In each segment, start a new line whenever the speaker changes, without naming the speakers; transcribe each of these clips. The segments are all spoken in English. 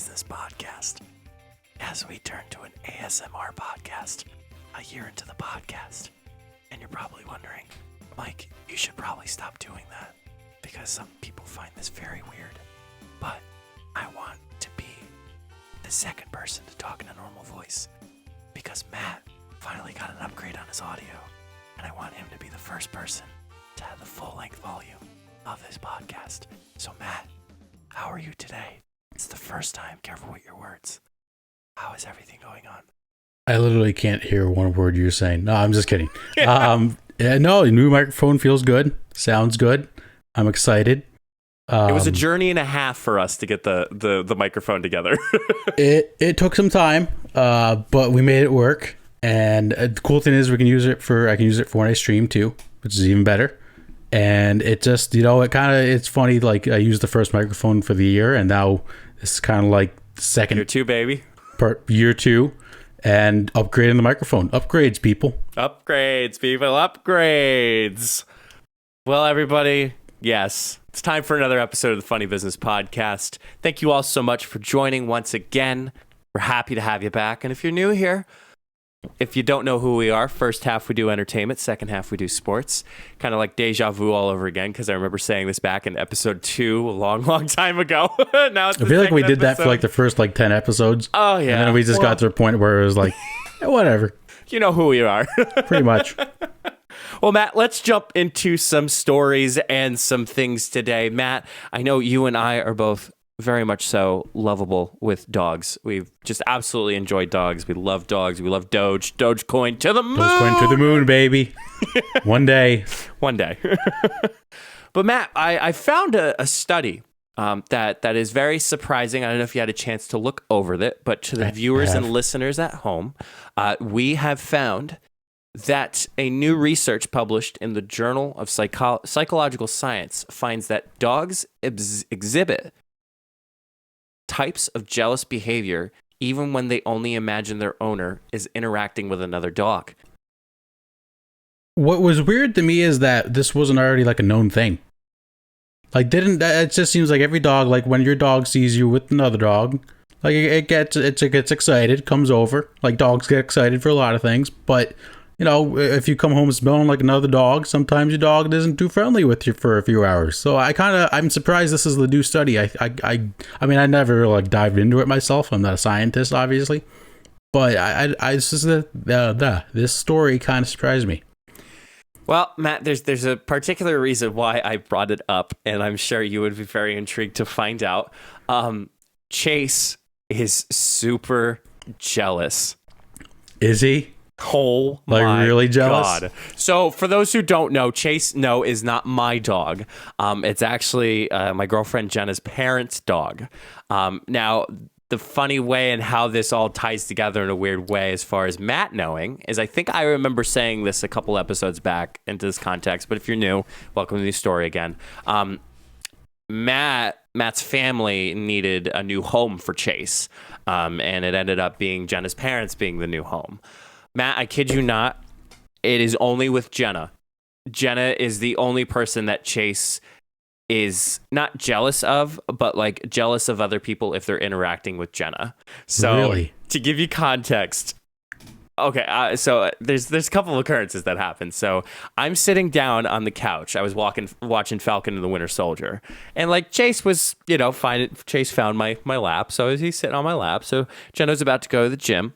Business Podcast. As we turn to an ASMR podcast a year into the podcast. And you're probably wondering, Mike, you should probably stop doing that because some people find this very weird. But I want to be the second person to talk in a normal voice because Matt finally got an upgrade on his audio. And I want him to be the first person to have the full-length volume of this podcast. So Matt, how are you today? It's the first time, careful with your words. How is everything going on?
I literally can't hear one word you're saying. No, I'm just kidding. No, the new microphone feels good. Sounds good. I'm excited.
It was a journey and a half for us to get the microphone together.
It took some time, but we made it work. And the cool thing is I can use it for when I stream too, which is even better. And it just, it's funny. Like I used the first microphone for the year, and now this is kind of like the second
Year two, baby.
Year two, and upgrading the microphone. Upgrades, people.
Upgrades, people. Upgrades. Well, everybody, yes, it's time for another episode of the Funny Business Podcast. Thank you all so much for joining once again. We're happy to have you back. And if you're new here, if you don't know who we are, first half we do entertainment, second half we do sports. Kind of like deja vu all over again, because I remember saying this back in episode 2 a long time ago. Now it's
I feel like we did that for like the first 10 episodes.
Oh, yeah.
And then we just got to a point where it was like, whatever.
You know who we are.
Pretty much.
Well, Matt, let's jump into some stories and some things today. Matt, I know you and I are both very much so lovable with dogs. We've just absolutely enjoyed dogs. We love dogs. We love Dogecoin to the moon.
Dogecoin to the moon, baby. One day.
One day. But Matt, I found a study that is very surprising. I don't know if you had a chance to look over it, but to the viewers and listeners at home, we have found that a new research published in the Journal of Psychological Science finds that dogs exhibit types of jealous behavior even when they only imagine their owner is interacting with another dog.
What was weird to me is that this wasn't already a known thing. It just seems like every dog, when your dog sees you with another dog, it gets excited, comes over. Dogs get excited for a lot of things, but if you come home smelling like another dog, sometimes your dog isn't too friendly with you for a few hours. So I'm surprised this is the new study. I mean, I never dived into it myself. I'm not a scientist, obviously, but this story kind of surprised me.
Well, Matt, there's a particular reason why I brought it up, and I'm sure you would be very intrigued to find out. Chase is super jealous.
Is he?
Oh my
really jealous?
God. So for those who don't know, Chase is not my dog. It's actually my girlfriend Jenna's parents' dog. Now, the funny way and how this all ties together in a weird way as far as Matt knowing is I think I remember saying this a couple episodes back into this context, but if you're new, welcome to the story again. Matt's family needed a new home for Chase, and it ended up being Jenna's parents being the new home. Matt, I kid you not, it is only with Jenna. Jenna is the only person that Chase is not jealous of, but jealous of other people if they're interacting with Jenna. So
really?
To give you context, okay, so there's a couple of occurrences that happen. So I'm sitting down on the couch. I was watching Falcon and the Winter Soldier, and Chase was, fine. Chase found my lap, so he's sitting on my lap. So Jenna was about to go to the gym,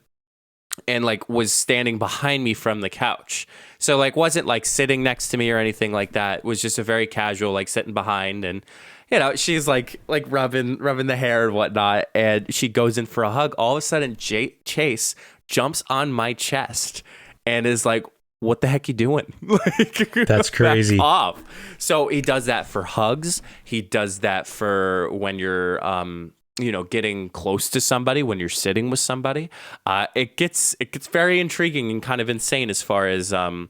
and was standing behind me from the couch. So wasn't sitting next to me or anything like that. It was just a very casual sitting behind, and she's rubbing the hair and whatnot, and she goes in for a hug. All of a sudden Chase jumps on my chest and is like, what the heck you doing?
That's crazy.
Back off. So he does that for hugs. He does that for when you're getting close to somebody, when you're sitting with somebody. It gets very intriguing and kind of insane as far as what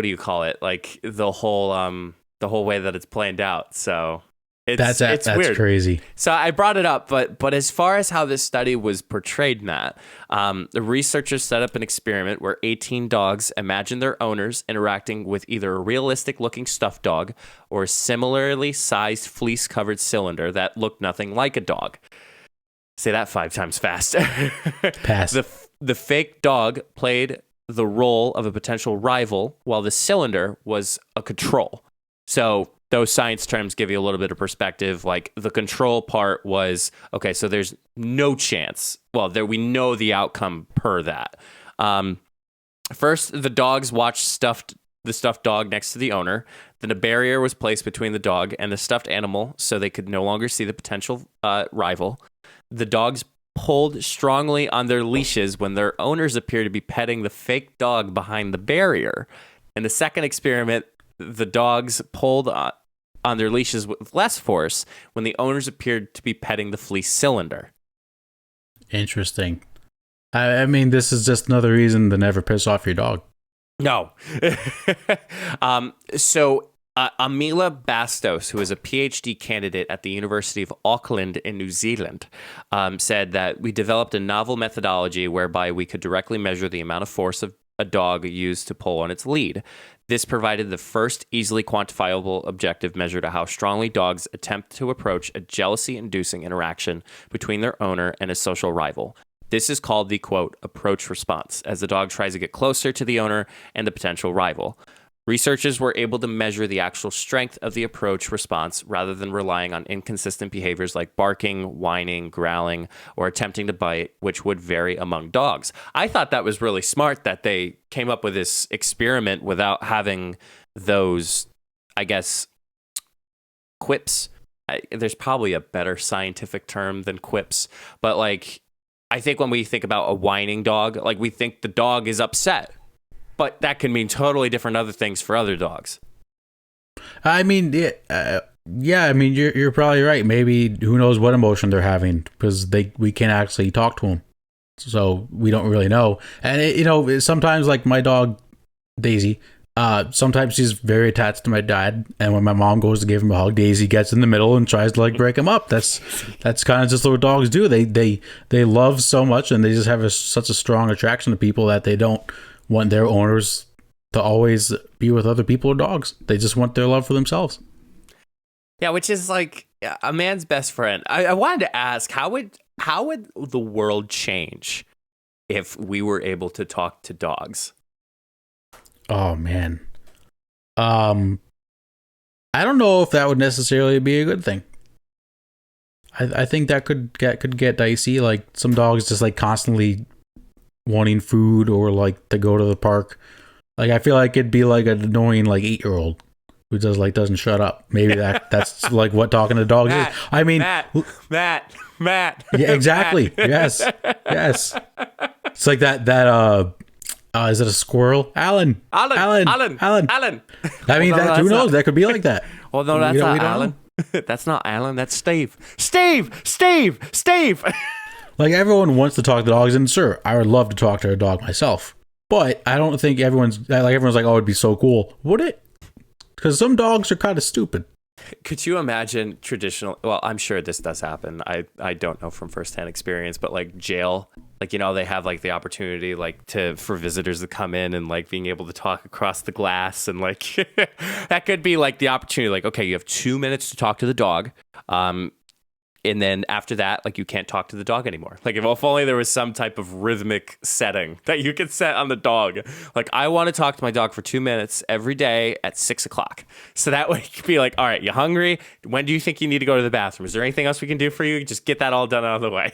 do you call it? The whole way that it's planned out. So It's
That's
weird.
crazy.
So I brought it up, but as far as how this study was portrayed, Matt, the researchers set up an experiment where 18 dogs imagined their owners interacting with either a realistic-looking stuffed dog or a similarly sized fleece-covered cylinder that looked nothing like a dog. Say that 5 times fast.
Pass.
The fake dog played the role of a potential rival, while the cylinder was a control. So those science terms give you a little bit of perspective. Like the control part was, okay, so there's no chance. Well, we know the outcome per that. First, the dogs watched the stuffed dog next to the owner. Then a barrier was placed between the dog and the stuffed animal so they could no longer see the potential rival. The dogs pulled strongly on their leashes when their owners appeared to be petting the fake dog behind the barrier. In the second experiment, the dogs pulled on their leashes with less force when the owners appeared to be petting the fleece cylinder.
Interesting. I mean, this is just another reason to never piss off your dog.
No. So Amila Bastos, who is a PhD candidate at the University of Auckland in New Zealand, said that we developed a novel methodology whereby we could directly measure the amount of force of a dog used to pull on its lead. This provided the first easily quantifiable objective measure to how strongly dogs attempt to approach a jealousy-inducing interaction between their owner and a social rival. This is called the, quote, approach response, as the dog tries to get closer to the owner and the potential rival. Researchers were able to measure the actual strength of the approach response rather than relying on inconsistent behaviors like barking, whining, growling, or attempting to bite, which would vary among dogs. I thought that was really smart that they came up with this experiment without having those, I guess, quips. There's probably a better scientific term than quips, but like, I think when we think about a whining dog, like we think the dog is upset. But that can mean totally different other things for other dogs.
I mean, yeah. I mean, you're probably right. Maybe who knows what emotion they're having because we can't actually talk to them, so we don't really know. And sometimes like my dog Daisy, sometimes she's very attached to my dad, and when my mom goes to give him a hug, Daisy gets in the middle and tries to like break him up. That's kind of just what dogs do. They love so much, and they just have such a strong attraction to people that they don't want their owners to always be with other people or dogs. They just want their love for themselves.
Yeah, which is like a man's best friend. I wanted to ask, how would the world change if we were able to talk to dogs?
Oh man. I don't know if that would necessarily be a good thing. I think that could get dicey. Like some dogs just like constantly wanting food or like to go to the park. Like I feel like it'd be like an annoying like 8-year-old who doesn't shut up. Maybe that's like what talking to dogs is. I mean,
Matt.
Yeah, exactly. Yes. It's like that. Is it a squirrel? Alan.
I
mean,
Well, no,
who knows?
not-
That could be like that.
Well, no, that's not Alan. That's not Alan. That's Steve. Steve.
Like everyone wants to talk to dogs, and sure, I would love to talk to a dog myself. But I don't think everyone's like, oh, it'd be so cool. Would it? Because some dogs are kind of stupid.
Could you imagine traditional? Well, I'm sure this does happen. I don't know from firsthand experience, but like jail, like they have like the opportunity like for visitors to come in and like being able to talk across the glass and like that could be like the opportunity. Like, okay, you have 2 minutes to talk to the dog. And then after that, like you can't talk to the dog anymore. Like if only there was some type of rhythmic setting that you could set on the dog. Like I want to talk to my dog for 2 minutes every day at 6:00. So that way you could be like, all right, you hungry? When do you think you need to go to the bathroom? Is there anything else we can do for you? Just get that all done out of the way.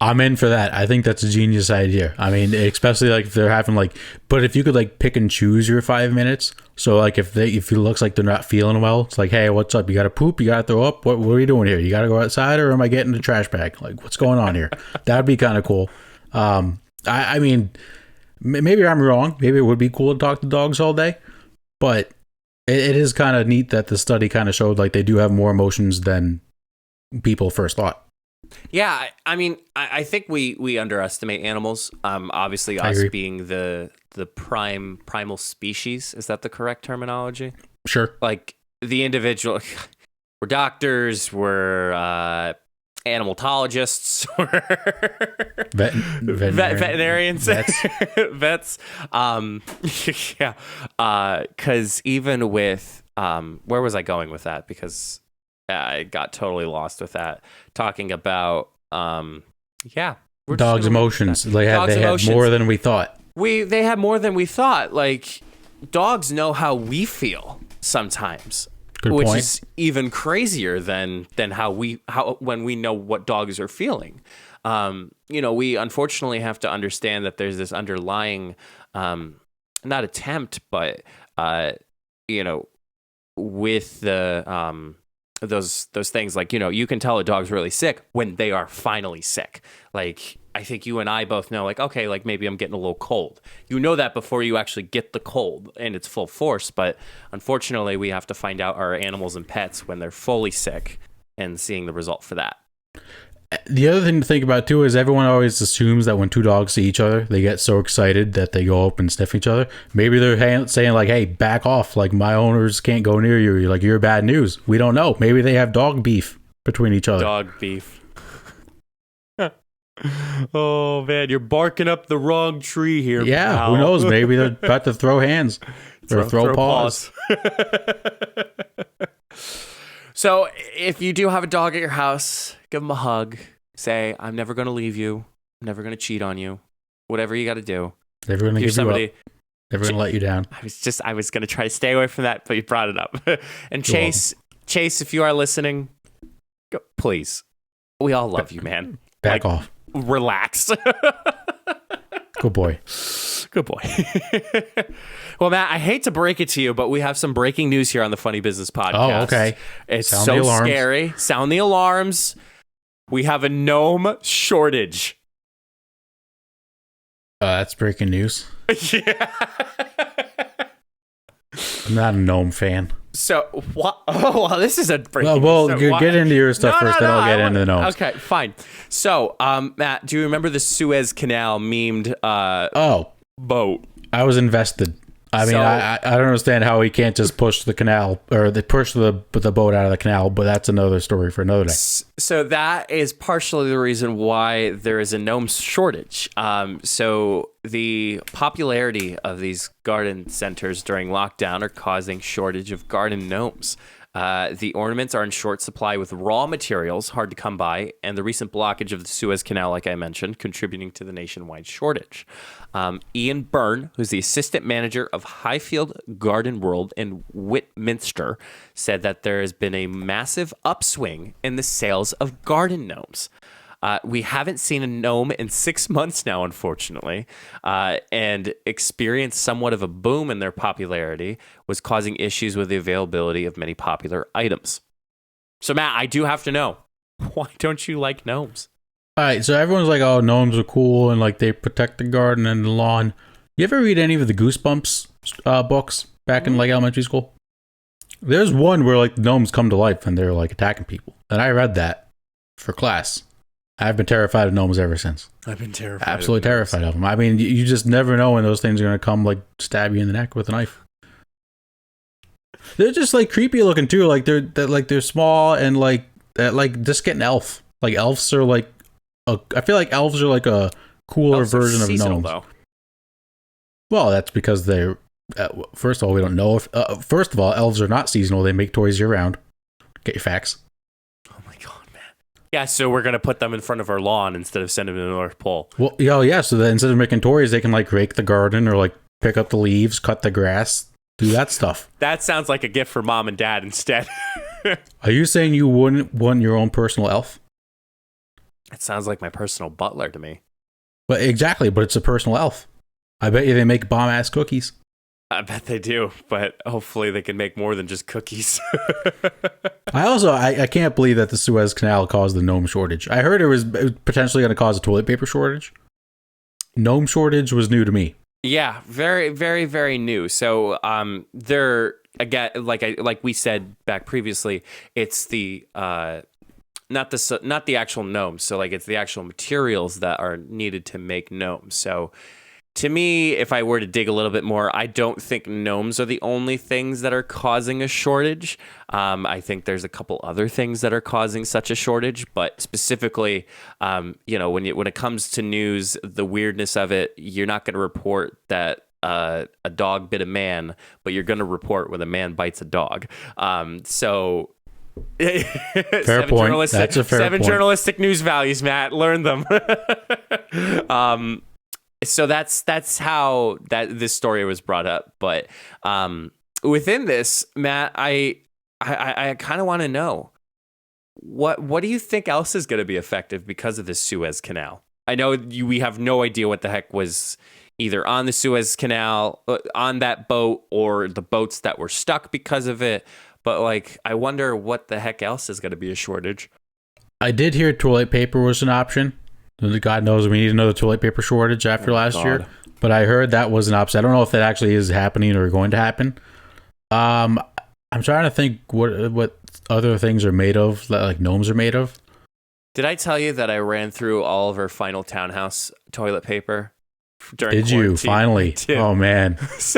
I'm in for that. I think that's a genius idea. I mean, especially like if they're having like, but if you could like pick and choose your 5 minutes. So like if it looks like they're not feeling well, it's like, hey, what's up? You got to poop? You got to throw up? What are you doing here? You got to go outside, or am I getting the trash bag? Like, what's going on here? That'd be kind of cool. I mean, maybe I'm wrong. Maybe it would be cool to talk to dogs all day, but it is kind of neat that the study kind of showed like they do have more emotions than people first thought.
Yeah, I mean, I think we underestimate animals. Obviously, us being the primal species. Is that the correct terminology?
Sure.
Like the individual. we're doctors, we're animalologists, veterinarians, vets. Yeah, because even with where was I going with that? Because I got totally lost with that. Talking about
dogs' emotions. They had more than we thought.
They had more than we thought. Like, dogs know how we feel sometimes.
Good
which
point.
is even crazier than how when we know what dogs are feeling. We unfortunately have to understand that there's this underlying, not attempt, but with the those things, like, you can tell a dog's really sick when they are finally sick. Like, I think you and I both know, like, okay, like maybe I'm getting a little cold. You know that before you actually get the cold and it's full force. But unfortunately, we have to find out our animals and pets when they're fully sick and seeing the result for that.
The other thing to think about too is everyone always assumes that when two dogs see each other, they get so excited that they go up and sniff each other. Maybe they're saying like, "Hey, back off! Like, my owners can't go near you. Like, you're bad news." We don't know. Maybe they have dog beef between each other.
Dog beef. Oh man, you're barking up the wrong tree here.
Yeah,
pal.
who knows? Maybe they're about to throw hands or throw paws.
So, if you do have a dog at your house, give them a hug. Say, "I'm never going to leave you. I'm never going to cheat on you. Whatever you got to do."
Never going to give you up. Never going to let you down.
I was going to try to stay away from that, but you brought it up. And Chase, if you are listening, please, we all love you, man.
Back off.
Relax.
Good boy.
Good boy. Well, Matt, I hate to break it to you, but we have some breaking news here on the Funny Business Podcast.
Oh, okay.
It's
Sound
so
the alarms.
scary. Sound the alarms. We have a gnome shortage.
That's breaking news.
Yeah.
I'm not a gnome fan.
So, what? Oh, well, this is a breaking
Well,
news.
get into your stuff first, then I'll get into the gnomes.
Okay, fine. So, Matt, do you remember the Suez Canal memed boat?
I was invested. I mean, I don't understand how he can't just push the canal, or they push the boat out of the canal, but that's another story for another day.
So that is partially the reason why there is a gnome shortage. So the popularity of these garden centers during lockdown are causing shortage of garden gnomes. The ornaments are in short supply with raw materials hard to come by, and the recent blockage of the Suez Canal, like I mentioned, contributing to the nationwide shortage. Ian Byrne, who's the assistant manager of Highfield Garden World in Whitminster, said that there has been a massive upswing in the sales of garden gnomes. We haven't seen a gnome in 6 months now, unfortunately, and experienced somewhat of a boom in their popularity was causing issues with the availability of many popular items. So, Matt, I do have to know, why don't you like gnomes?
All right, so everyone's like, "Oh, gnomes are cool and like they protect the garden and the lawn." You ever read any of the Goosebumps books back in like elementary school? There's one where like gnomes come to life and they're like attacking people, and I read that for class. I've been terrified of gnomes ever since.
I've been terrified.
Absolutely terrified of them. I mean, you just never know when those things are going to come, like, stab you in the neck with a knife. They're just, like, creepy looking, too. Like, they're small and, like just get an elf. Like, elves are, like, I feel like elves are, like, a cooler
Elves
version of
seasonal,
gnomes.
though.
Well, that's because they're, first of all, we don't know if, first of all, elves are not seasonal. They make toys year-round. Get your facts.
Yeah, so we're going to put them in front of our lawn instead of sending them to the North Pole.
Well, yeah, so that instead of making toys, they can, like, rake the garden or, like, pick up the leaves, cut the grass, do that stuff.
That sounds like a gift for mom and dad instead.
Are you saying you wouldn't want your own personal elf?
It sounds like my personal butler to me.
But exactly, but it's a personal elf. I bet you they make bomb-ass cookies.
I bet they do, but hopefully they can make more than just cookies.
I can't believe that the Suez Canal caused the gnome shortage. I heard it was potentially going to cause a toilet paper shortage. Gnome shortage was new to me.
Yeah, very, very, very new. So they're, again, like we said back previously, it's the not the actual gnomes. So like it's the actual materials that are needed to make gnomes. So to me, if I were to dig a little bit more, I don't think gnomes are the only things that are causing a shortage. I think there's a couple other things that are causing such a shortage, but specifically, when it comes to news, the weirdness of it, you're not going to report that a dog bit a man, but you're going to report when a man bites a dog. So.
Fair point. That's a fair point.
Journalistic news values, Matt. Learn them. So that's how this story was brought up. But within this, Matt, I kind of want to know what do you think else is going to be effective because of this Suez Canal? I know we have no idea what the heck was either on the Suez Canal, on that boat, or the boats that were stuck because of it. But like, I wonder what the heck else is going to be a shortage.
I did hear toilet paper was an option. God knows we need another toilet paper shortage after last year. But I heard that was an option. I don't know if that actually is happening or going to happen. I'm trying to think what other things are made of, like gnomes are made of.
Did I tell you that I ran through all of our final townhouse toilet paper during
Did
quarantine?
you finally? Oh man, that's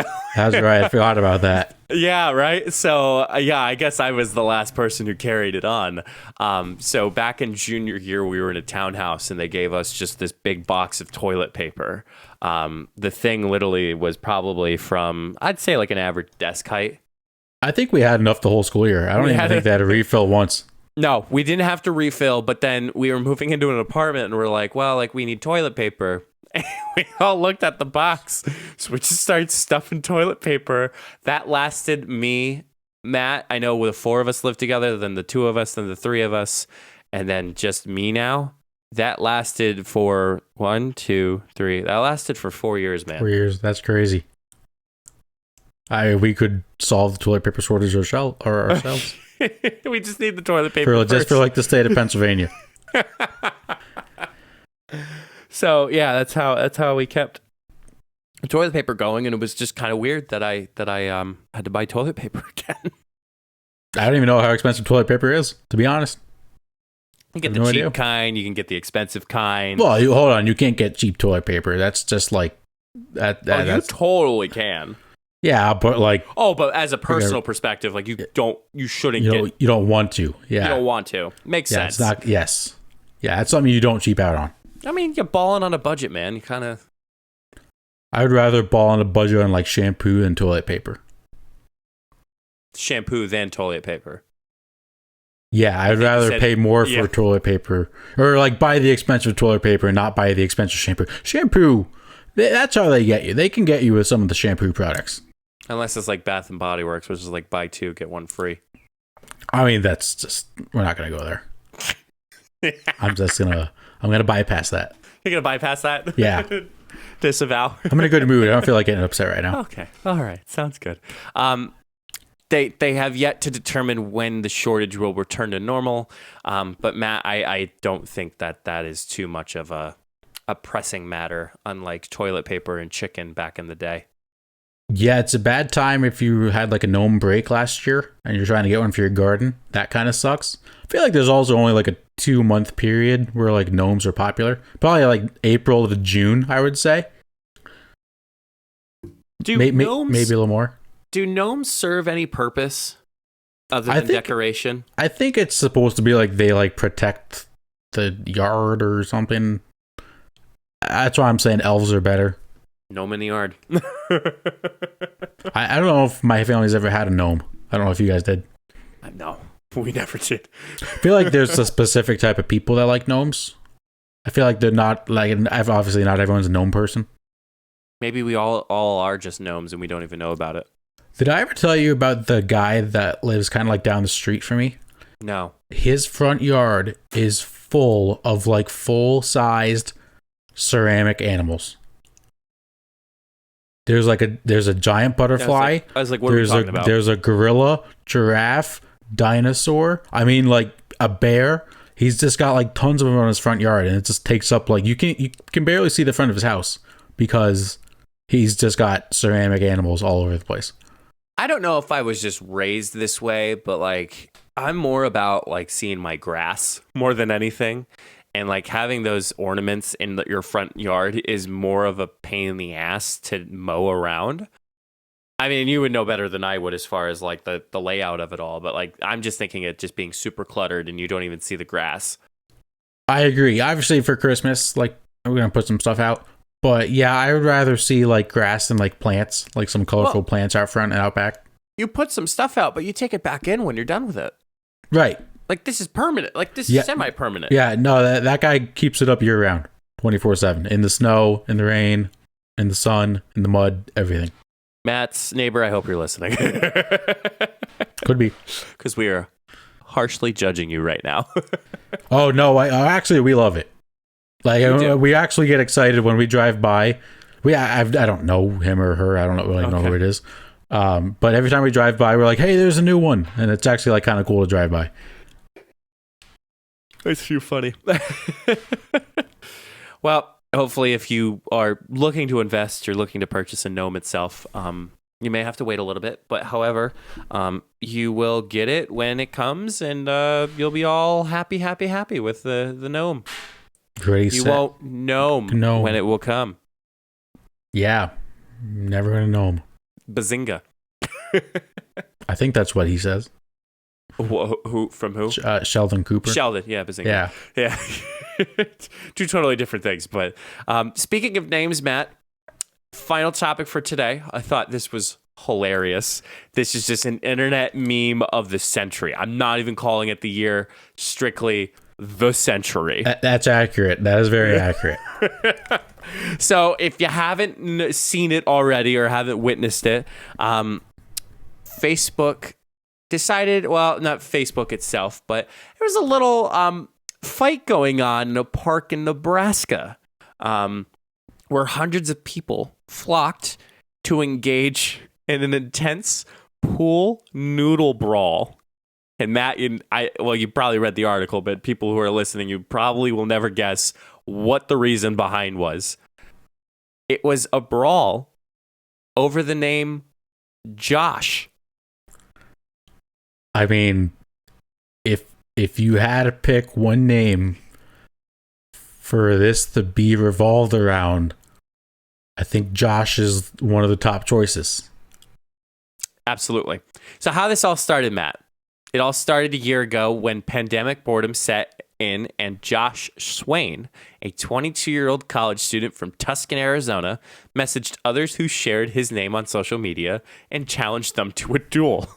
right. I forgot about that.
Yeah, right. So I guess I was the last person who carried it on. So back in junior year, we were in a townhouse and they gave us just this big box of toilet paper. The thing literally was probably from, I'd say, like an average desk height.
I think we had enough the whole school year. I don't even think they had a refill once.
No, we didn't have to refill, but then we were moving into an apartment and we're like, well, like we need toilet paper. And we all looked at the box, so we just started stuffing toilet paper. That lasted me, Matt. I know the four of us lived together, then the two of us, then the three of us, and then just me now. That lasted for 1, 2, 3. That lasted for 4 years, man.
4 years. That's crazy. We could solve the toilet paper shortage ourselves.
We just need the toilet paper
just for like the state of Pennsylvania.
So yeah, that's how we kept toilet paper going, and it was just kind of weird that I had to buy toilet paper again.
I don't even know how expensive toilet paper is, to be honest.
You get the cheap kind, you can get the expensive kind.
Well, hold on, you can't get cheap toilet paper. That's just like that.
You totally can.
Yeah, but like,
but as a personal perspective, like you shouldn't
you don't want to. Yeah,
you don't want to. Makes sense.
It's not. Yes, yeah, that's something you don't cheap out on.
I mean, you're balling on a budget, man. You kind of.
I would rather ball on a budget on like shampoo than toilet paper.
Shampoo than toilet paper.
Yeah, I'd rather pay more for toilet paper, or like buy the expensive toilet paper and not buy the expensive shampoo. Shampoo, that's how they get you. They can get you with some of the shampoo products. Unless
it's like Bath and Body Works, which is like buy 2 get 1 free.
I mean, that's just, we're not gonna go there. I'm gonna bypass that.
You're gonna bypass that?
Yeah.
Disavow.
I'm in a good mood. I don't feel like getting upset right now.
Okay. All right. Sounds good. They have yet to determine when the shortage will return to normal. But Matt, I don't think that is too much of a pressing matter, unlike toilet paper and chicken back in the day.
Yeah, it's a bad time if you had like a gnome break last year and you're trying to get one for your garden. That kind of sucks. I feel like there's also only like a 2-month period where like gnomes are popular. Probably like April to June, I would say. Maybe a little more.
Do gnomes serve any purpose other than decoration?
I think it's supposed to be like they like protect the yard or something. That's why I'm saying elves are better.
Gnome in the yard.
I don't know if my family's ever had a gnome. I don't know if you guys did.
No, we never did.
I feel like there's a specific type of people that like gnomes. I feel like they're not like, obviously not everyone's a gnome person.
Maybe we all are just gnomes and we don't even know about it.
Did I ever tell you about the guy that lives kind of like down the street from me?
No.
His front yard is full of like full-sized ceramic animals. There's a giant butterfly.
I was like, what are we talking about?
There's a gorilla, giraffe, dinosaur. I mean, like a bear. He's just got like tons of them on his front yard, and it just takes up like you can barely see the front of his house because he's just got ceramic animals all over the place.
I don't know if I was just raised this way, but like I'm more about like seeing my grass more than anything. And like having those ornaments in your front yard is more of a pain in the ass to mow around. I mean, you would know better than I would as far as like the layout of it all. But like, I'm just thinking it just being super cluttered and you don't even see the grass.
I agree. Obviously, for Christmas, like we're gonna put some stuff out. But yeah, I would rather see like grass than like plants, like some colorful plants out front and out back.
You put some stuff out, but you take it back in when you're done with it.
Right.
Like this is permanent. Like this is semi-permanent.
Yeah, no, that guy keeps it up year round, 24/7. In the snow, in the rain, in the sun, in the mud, everything.
Matt's neighbor, I hope you're listening.
Could be.
Because we are harshly judging you right now.
Oh, no, actually, we love it. Like, we actually get excited when we drive by. I don't know him or her. I don't really know who it is. But every time we drive by, we're like, hey, there's a new one. And it's actually like kind of cool to drive by.
It's too funny. Well, hopefully if you are looking to invest, you're looking to purchase a gnome itself, you may have to wait a little bit. But however, you will get it when it comes and you'll be all happy with the gnome.
Ready,
you won't know when it will come.
Yeah. Never gonna know him.
Bazinga.
I think that's what he says.
Who from who?
Sheldon Cooper.
Sheldon, yeah, Bazinga. Yeah. Two totally different things. But speaking of names, Matt, final topic for today. I thought this was hilarious. This is just an internet meme of the century. I'm not even calling it the year, strictly the century.
That's accurate. That is very accurate.
So if you haven't seen it already or haven't witnessed it, Facebook decided, well, not Facebook itself, but there was a little fight going on in a park in Nebraska where hundreds of people flocked to engage in an intense pool noodle brawl. And Matt, you probably read the article, but people who are listening, you probably will never guess what the reason behind was. It was a brawl over the name Josh.
I mean, if you had to pick one name for this to be revolved around, I think Josh is one of the top choices.
Absolutely. So how this all started, Matt? It all started a year ago when pandemic boredom set in and Josh Swain, a 22-year-old college student from Tucson, Arizona, messaged others who shared his name on social media and challenged them to a duel.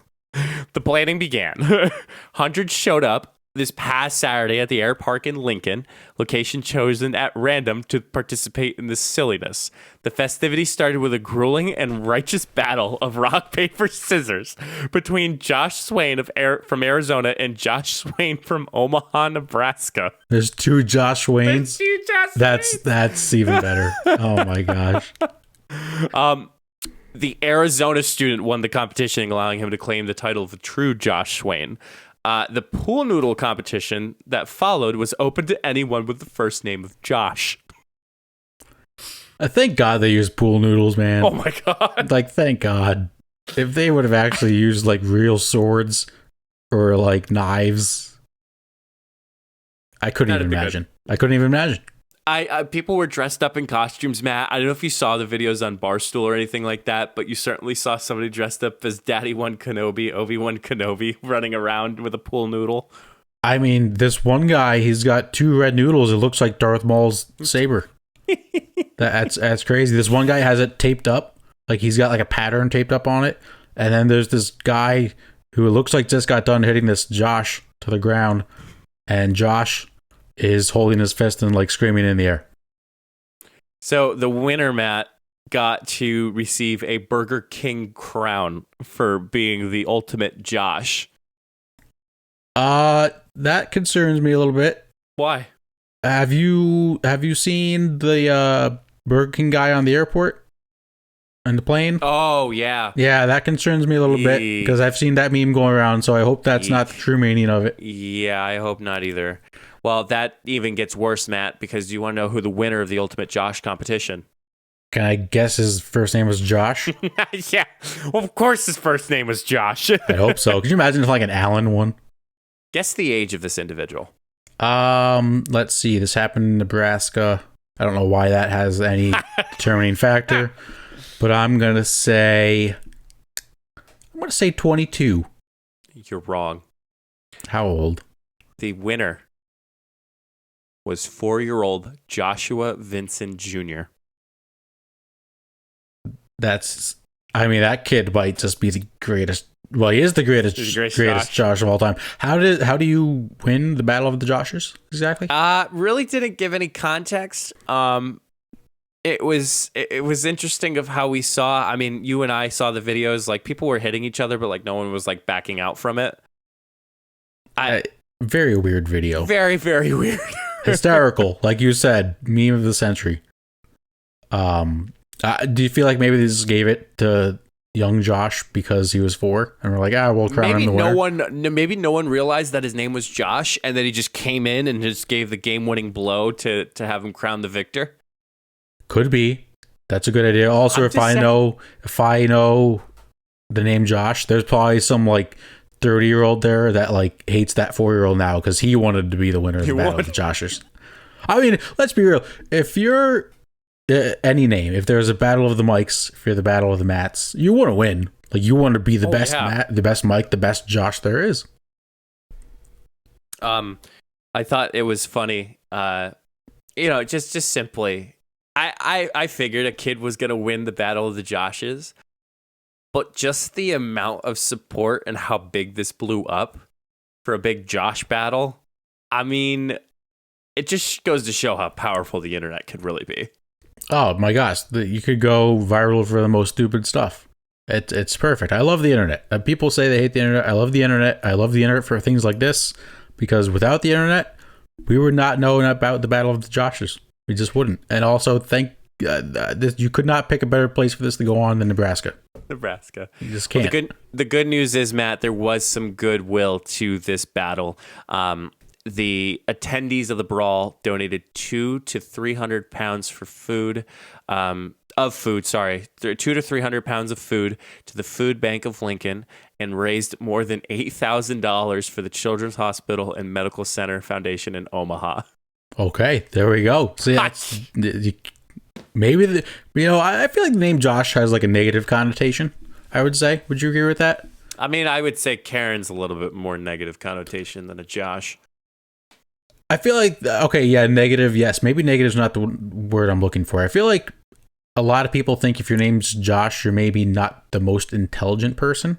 The planning began. Hundreds showed up this past Saturday at the Air Park in Lincoln, location chosen at random to participate in this silliness. The festivities started with a grueling and righteous battle of rock, paper, scissors between Josh Swain from Arizona and Josh Swain from Omaha, Nebraska.
There's two Josh Swains. That's even better. Oh my gosh.
The Arizona student won the competition, allowing him to claim the title of the true Josh Swain. The pool noodle competition that followed was open to anyone with the first name of Josh.
Thank God they used pool noodles, man.
Oh my God.
Like, thank God. If they would have actually used like real swords or like knives, I couldn't even imagine.
People were dressed up in costumes, Matt. I don't know if you saw the videos on Barstool or anything like that, but you certainly saw somebody dressed up as Daddy-Wan Kenobi, Obi-Wan Kenobi, running around with a pool noodle.
I mean, this one guy, he's got two red noodles. It looks like Darth Maul's saber. That's crazy. This one guy has it taped up. Like, he's got like a pattern taped up on it. And then there's this guy who looks like just got done hitting this Josh to the ground. And Josh is holding his fist and like screaming in the air.
So the winner, Matt, got to receive a Burger King crown for being the ultimate Josh.
That concerns me a little bit.
Why?
Have you seen the Burger King guy on the airport and the plane?
Oh yeah.
Yeah, that concerns me a little bit because I've seen that meme going around, so I hope that's not the true meaning of it.
Yeah, I hope not either. Well, that even gets worse, Matt, because you want to know who the winner of the Ultimate Josh competition?
Can I guess his first name was Josh?
Yeah. Well, of course his first name was Josh.
I hope so. Could you imagine if like an Alan won?
Guess the age of this individual.
Let's see. This happened in Nebraska. I don't know why that has any determining factor, but I'm gonna say 22.
You're wrong.
How old?
The winner was 4-year-old Joshua Vincent Jr.
That kid might just be the greatest. Well, he is the greatest Josh of all time. How do you win the Battle of the Joshers exactly?
Really didn't give any context. It was interesting of how we saw. I mean, you and I saw the videos. Like, people were hitting each other, but like no one was like backing out from it.
Very weird video.
Very, very weird.
Hysterical, like you said, meme of the century. Do you feel like maybe they just gave it to young Josh because he was 4, and we're like, we'll crown him the winner?
Maybe no one realized that his name was Josh, and that he just came in and just gave the game-winning blow to have him crown the victor.
Could be. That's a good idea. Also, if I know the name Josh, there's probably some like 30-year-old there that like hates that 4-year-old now because he wanted to be the winner of the Battle of the Joshers. I mean, let's be real. If you're any name, if there's a Battle of the Mikes, if you're the Battle of the Matts, you want to win. Like, you want to be the best Matt, the best Mike, the best Josh there is.
I thought it was funny. Just simply, I figured a kid was gonna win the Battle of the Joshes, but just the amount of support and how big this blew up for a big Josh battle, I mean, it just goes to show how powerful the internet could really be.
Oh my gosh, you could go viral for the most stupid stuff. It's perfect. I love the internet. People say they hate the internet. I love the internet. I love the internet for things like this, because without the internet, we would not know about the Battle of the Joshers. We just wouldn't. And also, you could not pick a better place for this to go on than Nebraska. You just can't.
Well, the good news is, Matt, there was some goodwill to this battle. The attendees of the brawl donated 200 to 300 pounds for food, 2 to 300 pounds of food to the Food Bank of Lincoln, and raised more than $8,000 for the Children's Hospital and Medical Center Foundation in Omaha.
Okay, there we go. See, maybe I feel like the name Josh has like a negative connotation. I would say. Would you agree with that?
I mean, I would say Karen's a little bit more negative connotation than a Josh.
I feel like, negative, yes. Maybe negative is not the word I'm looking for. I feel like a lot of people think if your name's Josh, you're maybe not the most intelligent person.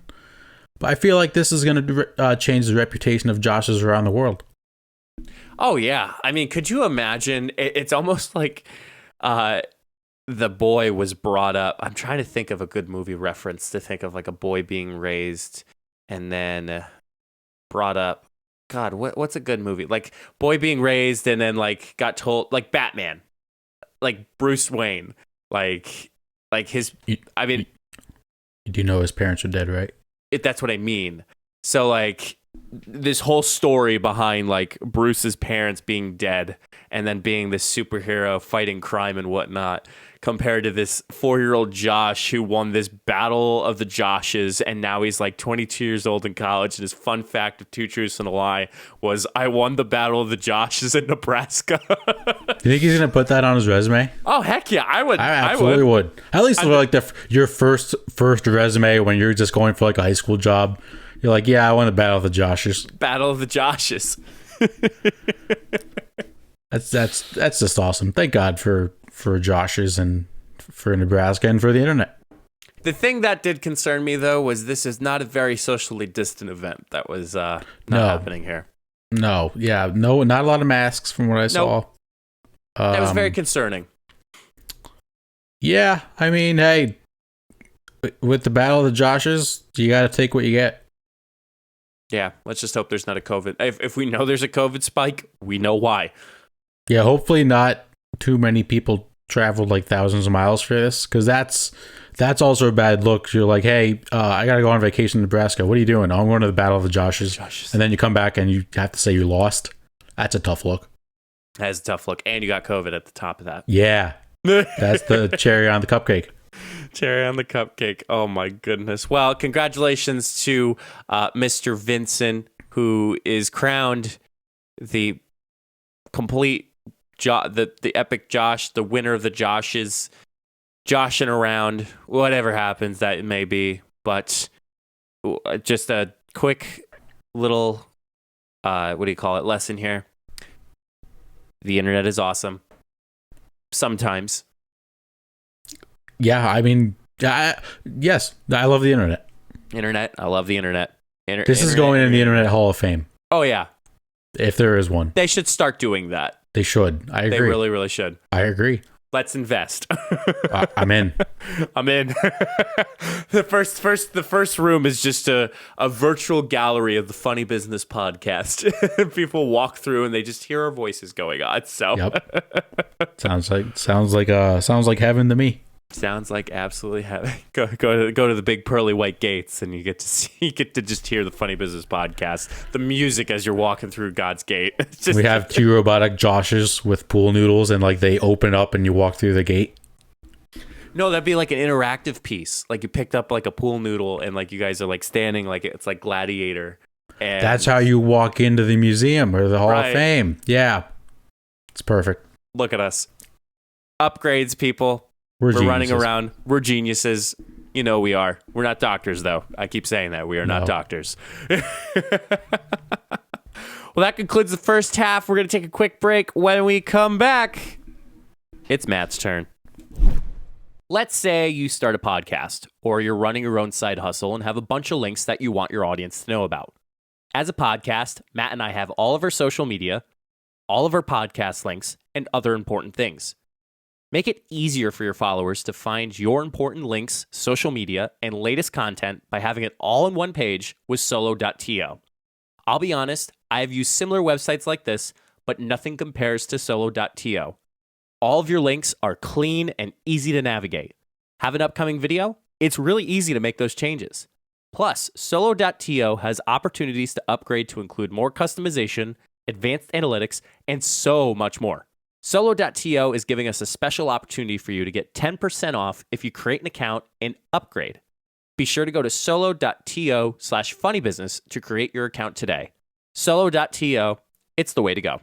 But I feel like this is going to change the reputation of Joshes around the world.
Oh, yeah. I mean, could you imagine? It's almost like the boy was brought up. I'm trying to think of a good movie reference to think of, like a boy being raised and then brought up. God, what's a good movie? Like, boy being raised and then like got told, like Batman, like Bruce Wayne, like his. I mean,
you know his parents are dead, right?
That's what I mean. So like this whole story behind like Bruce's parents being dead and then being this superhero fighting crime and whatnot, compared to this 4-year-old Josh who won this Battle of the Joshes, and now he's like 22 years old in college, and his fun fact of 2 truths and a lie was, I won the Battle of the Joshes in Nebraska.
You think he's gonna put that on his resume?
Oh heck yeah, I would.
I absolutely would. At least like your first resume when you're just going for like a high school job. You're like, yeah, I won the Battle of the Joshers.
Battle of the Joshes.
That's just awesome. Thank God for Josh's and for Nebraska and for the internet.
The thing that did concern me, though, was this is not a very socially distant event that was not happening here.
No, yeah, no, not a lot of masks from what I saw.
That was very concerning.
Yeah, I mean, hey, with the Battle of the Joshes, you got to take what you get.
Yeah, let's just hope there's not a COVID. If we know there's a COVID spike, we know why.
Yeah, hopefully not too many people traveled like thousands of miles for this, because that's also a bad look. You're like, hey, I gotta go on vacation in Nebraska. What are you doing? Oh, I'm going to the Battle of the Joshes. And then you come back and you have to say you lost. That's a tough look.
That's a tough look. And you got COVID at the top of that.
Yeah. That's the cherry on the cupcake.
Cherry on the cupcake. Oh my goodness. Well, congratulations to Mr. Vincent, who is crowned the complete the epic Josh, the winner of the Joshes, joshing around, whatever happens that it may be. But just a quick little, lesson here. The internet is awesome. Sometimes.
Yeah, I mean, yes, I love the internet.
I love the internet.
This is going in the Internet Hall of Fame.
Oh, yeah.
If there is one.
They should start doing that.
They should. I agree.
They really, really should.
I agree.
Let's invest.
I'm in.
I'm in. The first room is just a virtual gallery of the Funny Business podcast. People walk through and they just hear our voices going on. So
yep. Sounds like heaven to me.
Sounds like absolutely heaven. Go to the big pearly white gates and you get to just hear the Funny Business podcast. The music as you're walking through God's gate.
We have 2 robotic Joshes with pool noodles and like they open up and you walk through the gate.
No, that'd be like an interactive piece. Like you picked up like a pool noodle and like you guys are like standing like it's like Gladiator. And
that's how you walk into the museum or the Hall of Fame. Yeah. It's perfect.
Look at us. Upgrades, people. We're running around. We're geniuses. You know we are. We're not doctors, though. I keep saying that. We are not doctors. Well, that concludes the first half. We're going to take a quick break. When we come back, it's Matt's turn. Let's say you start a podcast or you're running your own side hustle and have a bunch of links that you want your audience to know about. As a podcast, Matt and I have all of our social media, all of our podcast links, and other important things. Make it easier for your followers to find your important links, social media, and latest content by having it all on one page with solo.to. I'll be honest, I have used similar websites like this, but nothing compares to solo.to. All of your links are clean and easy to navigate. Have an upcoming video? It's really easy to make those changes. Plus, solo.to has opportunities to upgrade to include more customization, advanced analytics, and so much more. Solo.to is giving us a special opportunity for you to get 10% off if you create an account and upgrade. Be sure to go to solo.to/funnybusiness to create your account today. Solo.to, it's the way to go.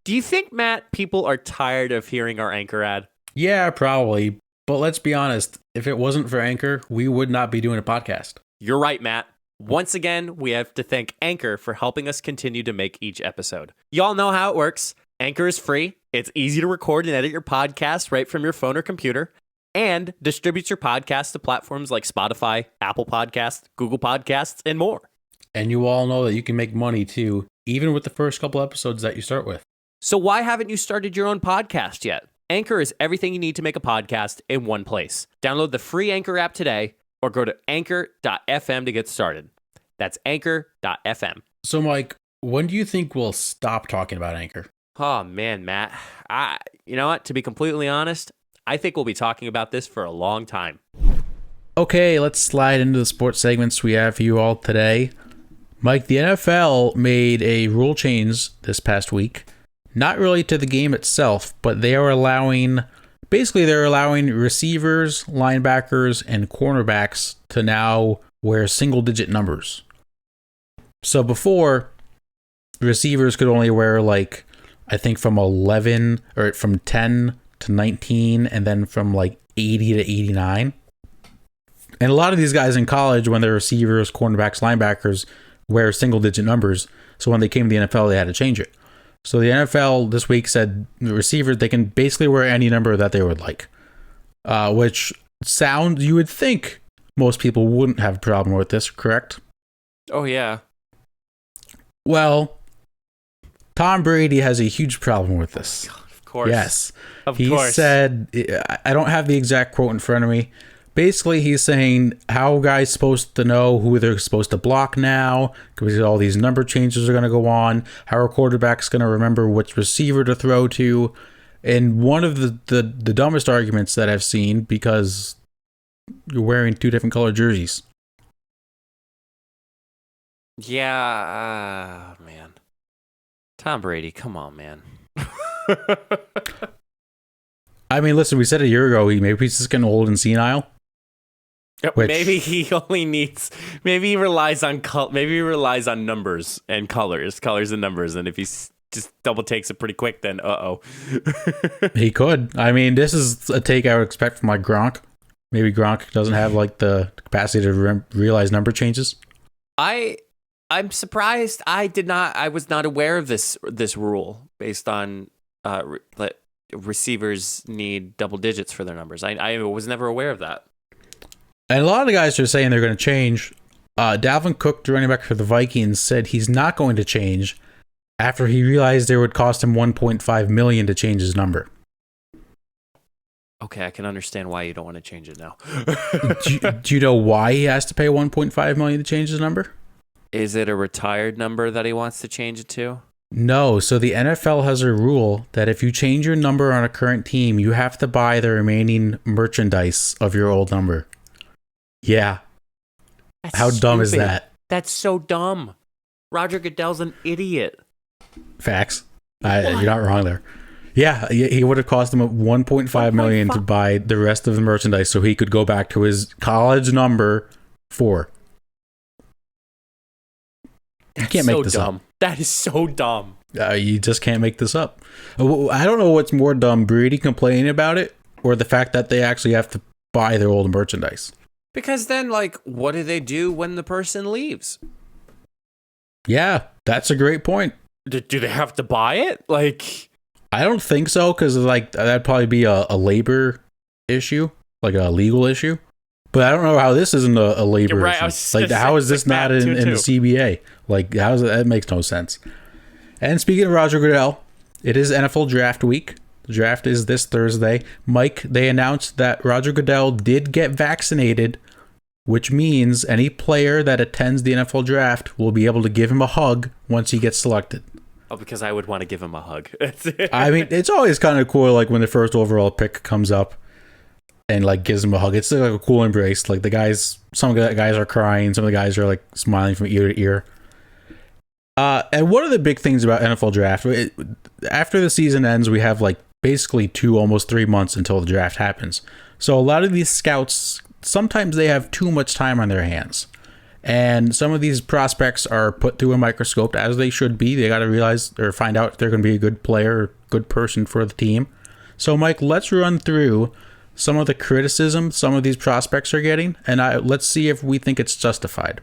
Do you think, Matt, people are tired of hearing our Anchor ad?
Yeah, probably. But let's be honest, if it wasn't for Anchor, we would not be doing a podcast.
You're right, Matt. Once again, we have to thank Anchor for helping us continue to make each episode. Y'all know how it works. Anchor is free. It's easy to record and edit your podcast right from your phone or computer, and distributes your podcast to platforms like Spotify, Apple Podcasts, Google Podcasts, and more.
And you all know that you can make money too, even with the first couple episodes that you start with.
So why haven't you started your own podcast yet? Anchor is everything you need to make a podcast in one place. Download the free Anchor app today, or go to anchor.fm to get started. That's anchor.fm.
So, Mike, when do you think we'll stop talking about Anchor?
Oh, man, Matt. You know what? To be completely honest, I think we'll be talking about this for a long time.
Okay, let's slide into the sports segments we have for you all today. Mike, the NFL made a rule change this past week. Not really to the game itself, but they're allowing receivers, linebackers, and cornerbacks to now wear single-digit numbers. So before, receivers could only wear I think from 11 or from 10 to 19, and then from 80 to 89. And a lot of these guys in college, when they're receivers, cornerbacks, linebackers, wear single-digit numbers. So when they came to the NFL, they had to change it. So the NFL this week said the receivers, they can basically wear any number that they would like. Which sounds, you would think most people wouldn't have a problem with this, correct?
Oh, yeah.
Well, Tom Brady has a huge problem with this.
Of course.
Yes.
He
said, I don't have the exact quote in front of me. Basically, he's saying how guys supposed to know who they're supposed to block now, because all these number changes are going to go on, how a quarterback's going to remember which receiver to throw to. And one of the dumbest arguments that I've seen, because you're wearing 2 different colored jerseys.
Yeah, man. Tom Brady, come on, man.
I mean, listen, we said a year ago, maybe he's just getting old and senile. Which-
Maybe he only needs. Maybe he relies on maybe he relies on numbers and colors and numbers. And if he just double takes it pretty quick, then
He could. I mean, this is a take I would expect from like Gronk. Maybe Gronk doesn't have like the capacity to realize number changes.
I'm surprised. I was not aware of this rule based on receivers need double digits for their numbers. I was never aware of that.
And a lot of the guys are saying they're going to change. Dalvin Cook, the running back for the Vikings, said he's not going to change after he realized it would cost him $1.5 million to change his number.
Okay, I can understand why you don't want to change it now.
do you know why he has to pay $1.5 million to change his number?
Is it a retired number that he wants to change it to?
No. So the NFL has a rule that if you change your number on a current team, you have to buy the remaining merchandise of your old number. Yeah.
That's
How dumb is
stupid.
that?
That's so dumb. Roger Goodell's an idiot.
Facts. You're not wrong there. Yeah, he would have cost him $1.5 million to buy the rest of the merchandise so he could go back to his college number 4. You can't make this up.
That is so dumb.
You just can't make this up. I don't know what's more dumb, Brady complaining about it or the fact that they actually have to buy their old merchandise.
Because then, like, what do they do when the person leaves?
Yeah, that's a great point.
Do they have to buy it? Like,
I don't think so, because like that'd probably be a labor issue, like a legal issue. But I don't know how this isn't a labor
You're right,
issue.
I was
Like, how is this not in the
too.
CBA? Like, that makes no sense. And speaking of Roger Goodell, it is NFL draft week. The draft is this Thursday. Mike, they announced that Roger Goodell did get vaccinated, which means any player that attends the NFL draft will be able to give him a hug once he gets selected.
oh, because I would want to give him a hug.
I mean, it's always kind of cool, like when the first overall pick comes up and like gives him a hug. It's like a cool embrace. Like some of the guys are crying, some of the guys are like smiling from ear to ear. And one of the big things about NFL draft, after the season ends, we have like basically 2, almost 3 months until the draft happens. So a lot of these scouts, sometimes they have too much time on their hands. And some of these prospects are put through a microscope, as they should be. They got to realize or find out if they're going to be a good player or good person for the team. So, Mike, let's run through some of the criticism some of these prospects are getting, and let's see if we think it's justified.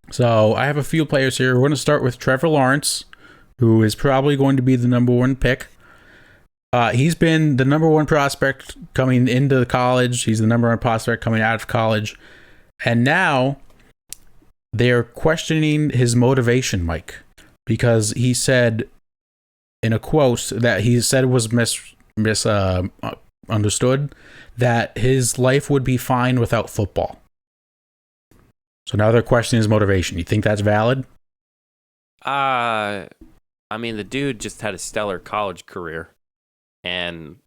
So, I have a few players here. We're going to start with Trevor Lawrence, who is probably going to be the number 1 pick. He's been the number 1 prospect coming into college. He's the number 1 prospect coming out of college. And now they're questioning his motivation, Mike, because he said in a quote that he said was misunderstood, that his life would be fine without football. So now they're questioning his motivation. You think that's valid?
I mean, the dude just had a stellar college career. And,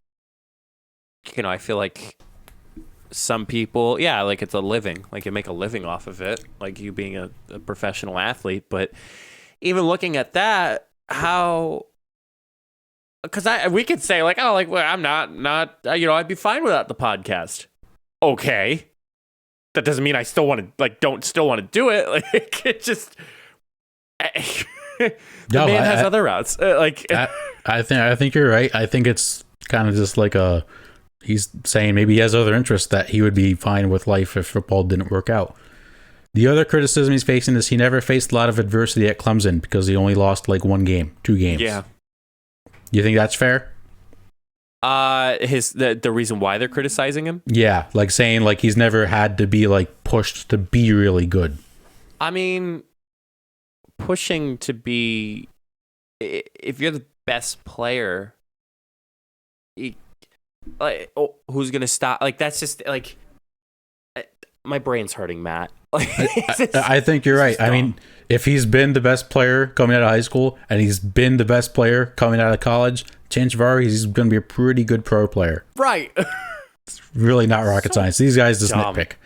you know, I feel like some people, yeah, like it's a living. Like you make a living off of it, like you being a professional athlete. But even looking at that, how... Because we could say, like, oh, like, well, I'm not, you know, I'd be fine without the podcast. Okay. That doesn't mean I still want to, like, still want to do it. Like, it just... the man has other routes.
I think you're right. I think it's kind of just like he's saying maybe he has other interests that he would be fine with life if football didn't work out. The other criticism he's facing is he never faced a lot of adversity at Clemson because he only lost like 2 games.
Yeah.
You think that's fair?
The reason why they're criticizing him?
Yeah, like saying like he's never had to be like pushed to be really good.
I mean, pushing to be, if you're the best player, who's gonna stop? Like that's just like my brain's hurting, Matt.
I think you're right. I mean, if he's been the best player coming out of high school and he's been the best player coming out of college, chances are he's going to be a pretty good pro player.
Right.
It's really not rocket science. These guys just nitpick.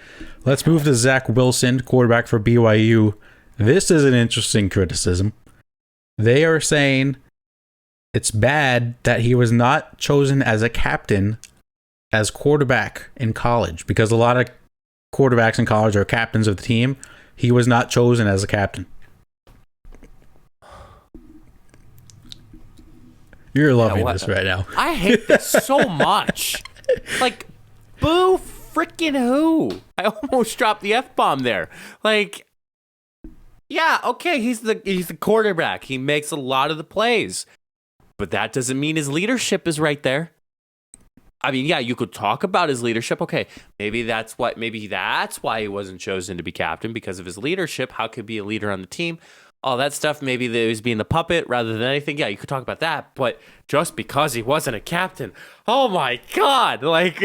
Let's move to Zach Wilson, quarterback for BYU. This is an interesting criticism. They are saying it's bad that he was not chosen as a captain as quarterback in college because a lot of quarterbacks in college are captains of the team. He was not chosen as a captain. You're loving this right now.
I hate this so much. Like, boo freaking who? I almost dropped the F-bomb there. Like, yeah, okay, he's the quarterback. He makes a lot of the plays. But that doesn't mean his leadership is right there. I mean, yeah, you could talk about his leadership. Okay, maybe that's why he wasn't chosen to be captain, because of his leadership. How could he be a leader on the team? All that stuff, maybe that he was being the puppet rather than anything. Yeah, you could talk about that. But just because he wasn't a captain, oh my God, like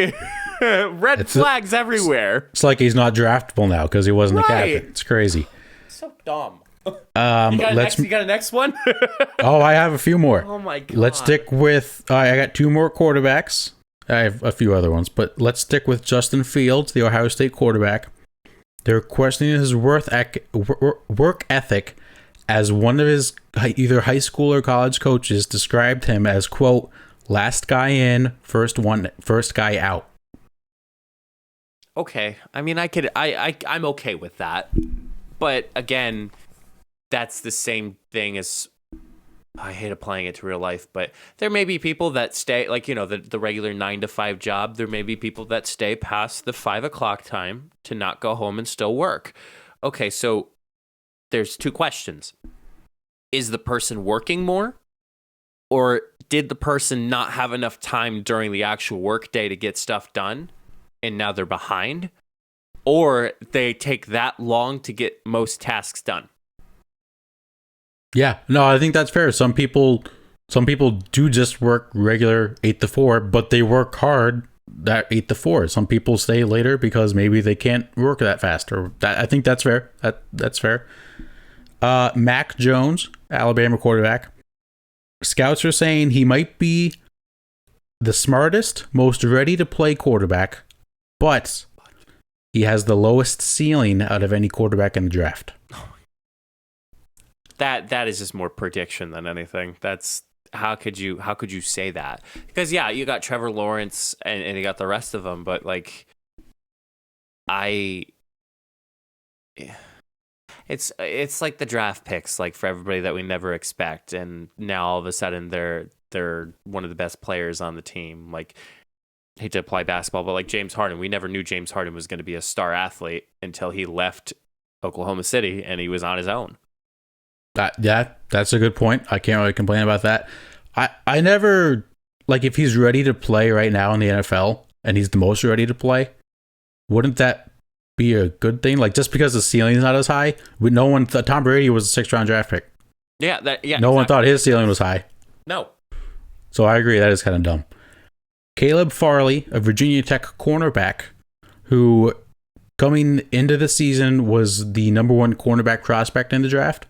red flags everywhere.
It's like he's not draftable now because he wasn't the captain. It's crazy.
So dumb.
You got
a next one?
Oh, I have a few more.
Oh my God.
Let's stick with, I got 2 more quarterbacks. I have a few other ones, but let's stick with Justin Fields, the Ohio State quarterback. They're questioning his work ethic, as one of his either high school or college coaches described him as, quote, last guy in, first guy out.
Okay. I mean, I'm okay with that. But again, that's the same thing as, I hate applying it to real life, but there may be people that stay, like, you know, the regular 9 to 5 job. There may be people that stay past the 5 o'clock time to not go home and still work. Okay, so there's 2 questions. Is the person working more? Or did the person not have enough time during the actual work day to get stuff done, and now they're behind? Or they take that long to get most tasks done?
Yeah, no, I think that's fair. Some people do just work regular 8 to 4, but they work hard that 8 to 4. Some people stay later because maybe they can't work that fast, or that. I think that's fair. That's fair. Mac Jones, Alabama quarterback. Scouts are saying he might be the smartest, most ready to play quarterback, but he has the lowest ceiling out of any quarterback in the draft.
That is just more prediction than anything. That's how could you say that? Because yeah, you got Trevor Lawrence and you got the rest of them, but like it's like the draft picks, like for everybody that we never expect, and now all of a sudden they're one of the best players on the team. Like, I hate to apply basketball, but like James Harden, we never knew James Harden was going to be a star athlete until he left Oklahoma City and he was on his own.
Yeah, that's a good point. I can't really complain about that. I never, like, if he's ready to play right now in the NFL and he's the most ready to play, wouldn't that be a good thing? Like, just because the ceiling's not as high, no one Tom Brady was a 6th round draft pick.
Yeah,
no one thought his ceiling was high.
No.
So I agree, that is kind of dumb. Caleb Farley, a Virginia Tech cornerback, who coming into the season was the number 1 cornerback prospect in the draft.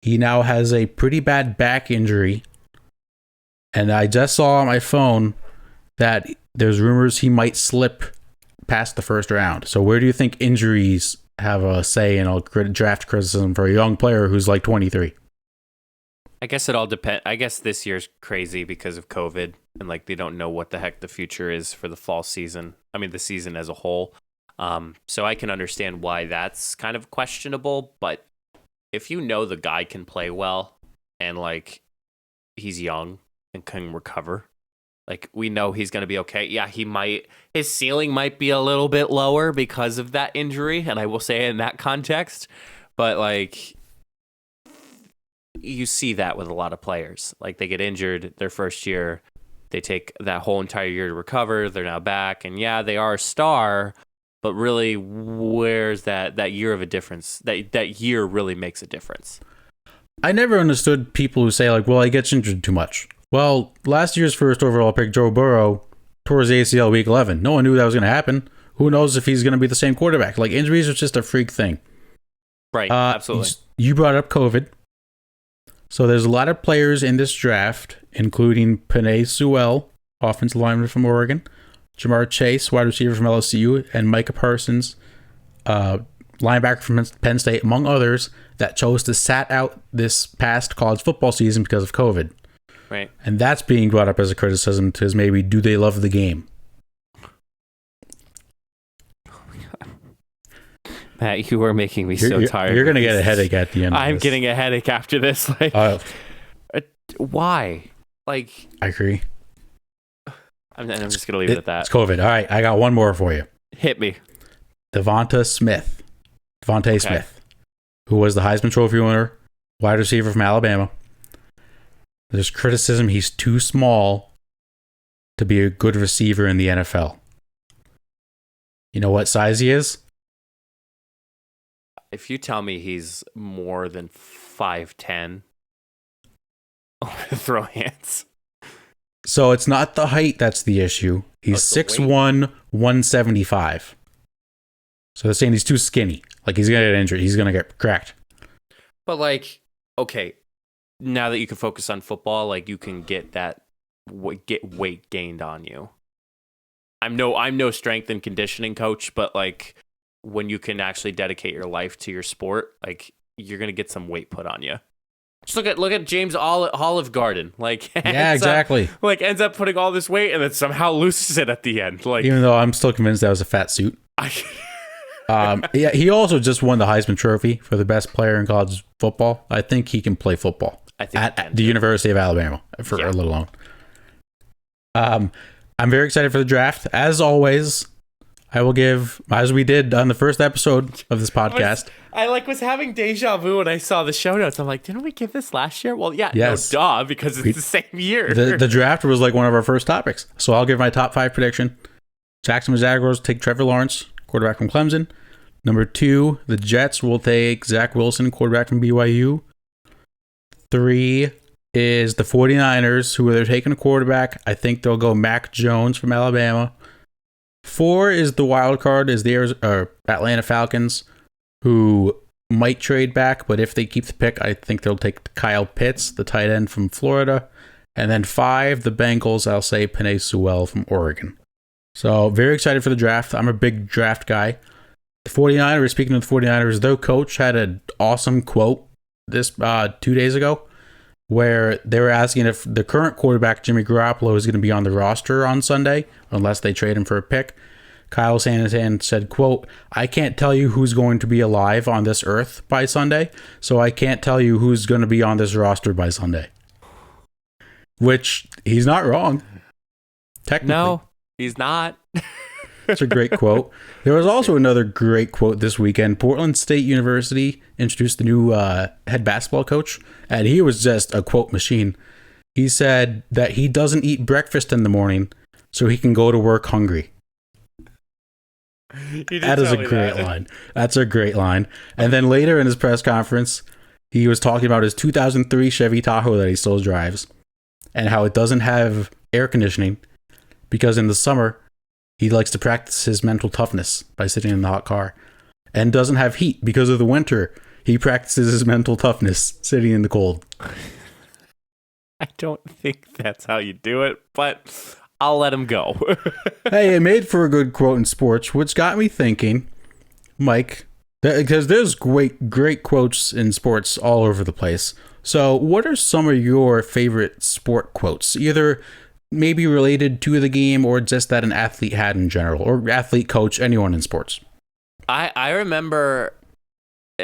He now has a pretty bad back injury. And I just saw on my phone that there's rumors he might slip past the 1st round. So where do you think injuries have a say in draft criticism for a young player who's like 23?
I guess it all depends. I guess this year's crazy because of COVID and like they don't know what the heck the future is for the fall season. I mean, the season as a whole. So I can understand why that's kind of questionable, but if you know the guy can play well and like he's young and can recover, like we know he's going to be okay. Yeah, his ceiling might be a little bit lower because of that injury, and I will say in that context, but like you see that with a lot of players. Like they get injured their first year, they take that whole entire year to recover, they're now back, and yeah, they are a star, but really, where's that year of a difference? That year really makes a difference.
I never understood people who say, like, well, he gets injured too much. Well, last year's 1st overall pick, Joe Burrow, tore his ACL week 11. No one knew that was going to happen. Who knows if he's going to be the same quarterback? Like, injuries are just a freak thing.
Right, absolutely.
You brought up COVID. So there's a lot of players in this draft, including Penei Sewell, offensive lineman from Oregon, Jamar Chase, wide receiver from LSU, and Micah Parsons, linebacker from Penn State, among others, that chose to sat out this past college football season because of COVID.
Right.
And that's being brought up as a criticism to maybe, do they love the game?
Oh my Matt, you are making me so tired.
You're gonna get a headache at the end.
I'm getting a headache after this. Like, why? Like,
I agree.
I'm just gonna leave it at that.
It's COVID. All right, I got one more for you.
Hit me.
Devontae Smith, who was the Heisman Trophy winner, wide receiver from Alabama. There's criticism he's too small to be a good receiver in the NFL. You know what size he is?
If you tell me he's more than 5'10", I'm gonna throw hands.
So it's not the height that's the issue. He's 6'1", 175. So they're saying he's too skinny. Like, he's going to get injured. He's going to get cracked.
But, like, okay, now that you can focus on football, like, you can get weight gained on you. I'm no strength and conditioning coach, but, like, when you can actually dedicate your life to your sport, like, you're going to get some weight put on you. Just look at James Olive Garden. Like,
yeah, exactly.
Ends up putting all this weight and then somehow loses it at the end. Like,
even though I'm still convinced that was a fat suit. Yeah, he also just won the Heisman Trophy for the best player in college football. I think he can play football at the University of Alabama for a little loan. I'm very excited for the draft. As always, I will give, as we did on the first episode of this podcast.
I was having deja vu when I saw the show notes. I'm like, didn't we give this last year? Well, yeah,
yes.
No, duh, because it's the same year.
The draft was like one of our first topics. So I'll give my top 5 prediction. Jacksonville Jaguars take Trevor Lawrence, quarterback from Clemson. Number 2, the Jets will take Zach Wilson, quarterback from BYU. 3 is the 49ers, who they're taking a quarterback. I think they'll go Mac Jones from Alabama. 4 is the wild card, is the Atlanta Falcons, who might trade back, but if they keep the pick, I think they'll take Kyle Pitts, the tight end from Florida. And then 5, the Bengals, I'll say Penei Sewell from Oregon. So very excited for the draft. I'm a big draft guy. The 49ers, speaking of the 49ers, their coach had an awesome quote this 2 days ago where they were asking if the current quarterback, Jimmy Garoppolo, is going to be on the roster on Sunday unless they trade him for a pick. Kyle Shanahan said, quote, "I can't tell you who's going to be alive on this earth by Sunday, so I can't tell you who's going to be on this roster by Sunday." Which, he's not wrong. Technically.
No, he's not.
It's a great quote. There was also another great quote this weekend. Portland State University introduced the new head basketball coach, and he was just a quote machine. He said that he doesn't eat breakfast in the morning so he can go to work hungry. That is a great line. That's a great line. And then later in his press conference, he was talking about his 2003 Chevy Tahoe that he still drives and how it doesn't have air conditioning because in the summer, he likes to practice his mental toughness by sitting in the hot car, and doesn't have heat because of the winter. He practices his mental toughness sitting in the cold.
I don't think that's how you do it, but I'll let him go.
Hey, it made for a good quote in sports, which got me thinking, Mike, because there's great quotes in sports all over the place. So what are some of your favorite sport quotes? Either maybe related to the game or just that an athlete had in general, or athlete, coach, anyone in sports.
I remember,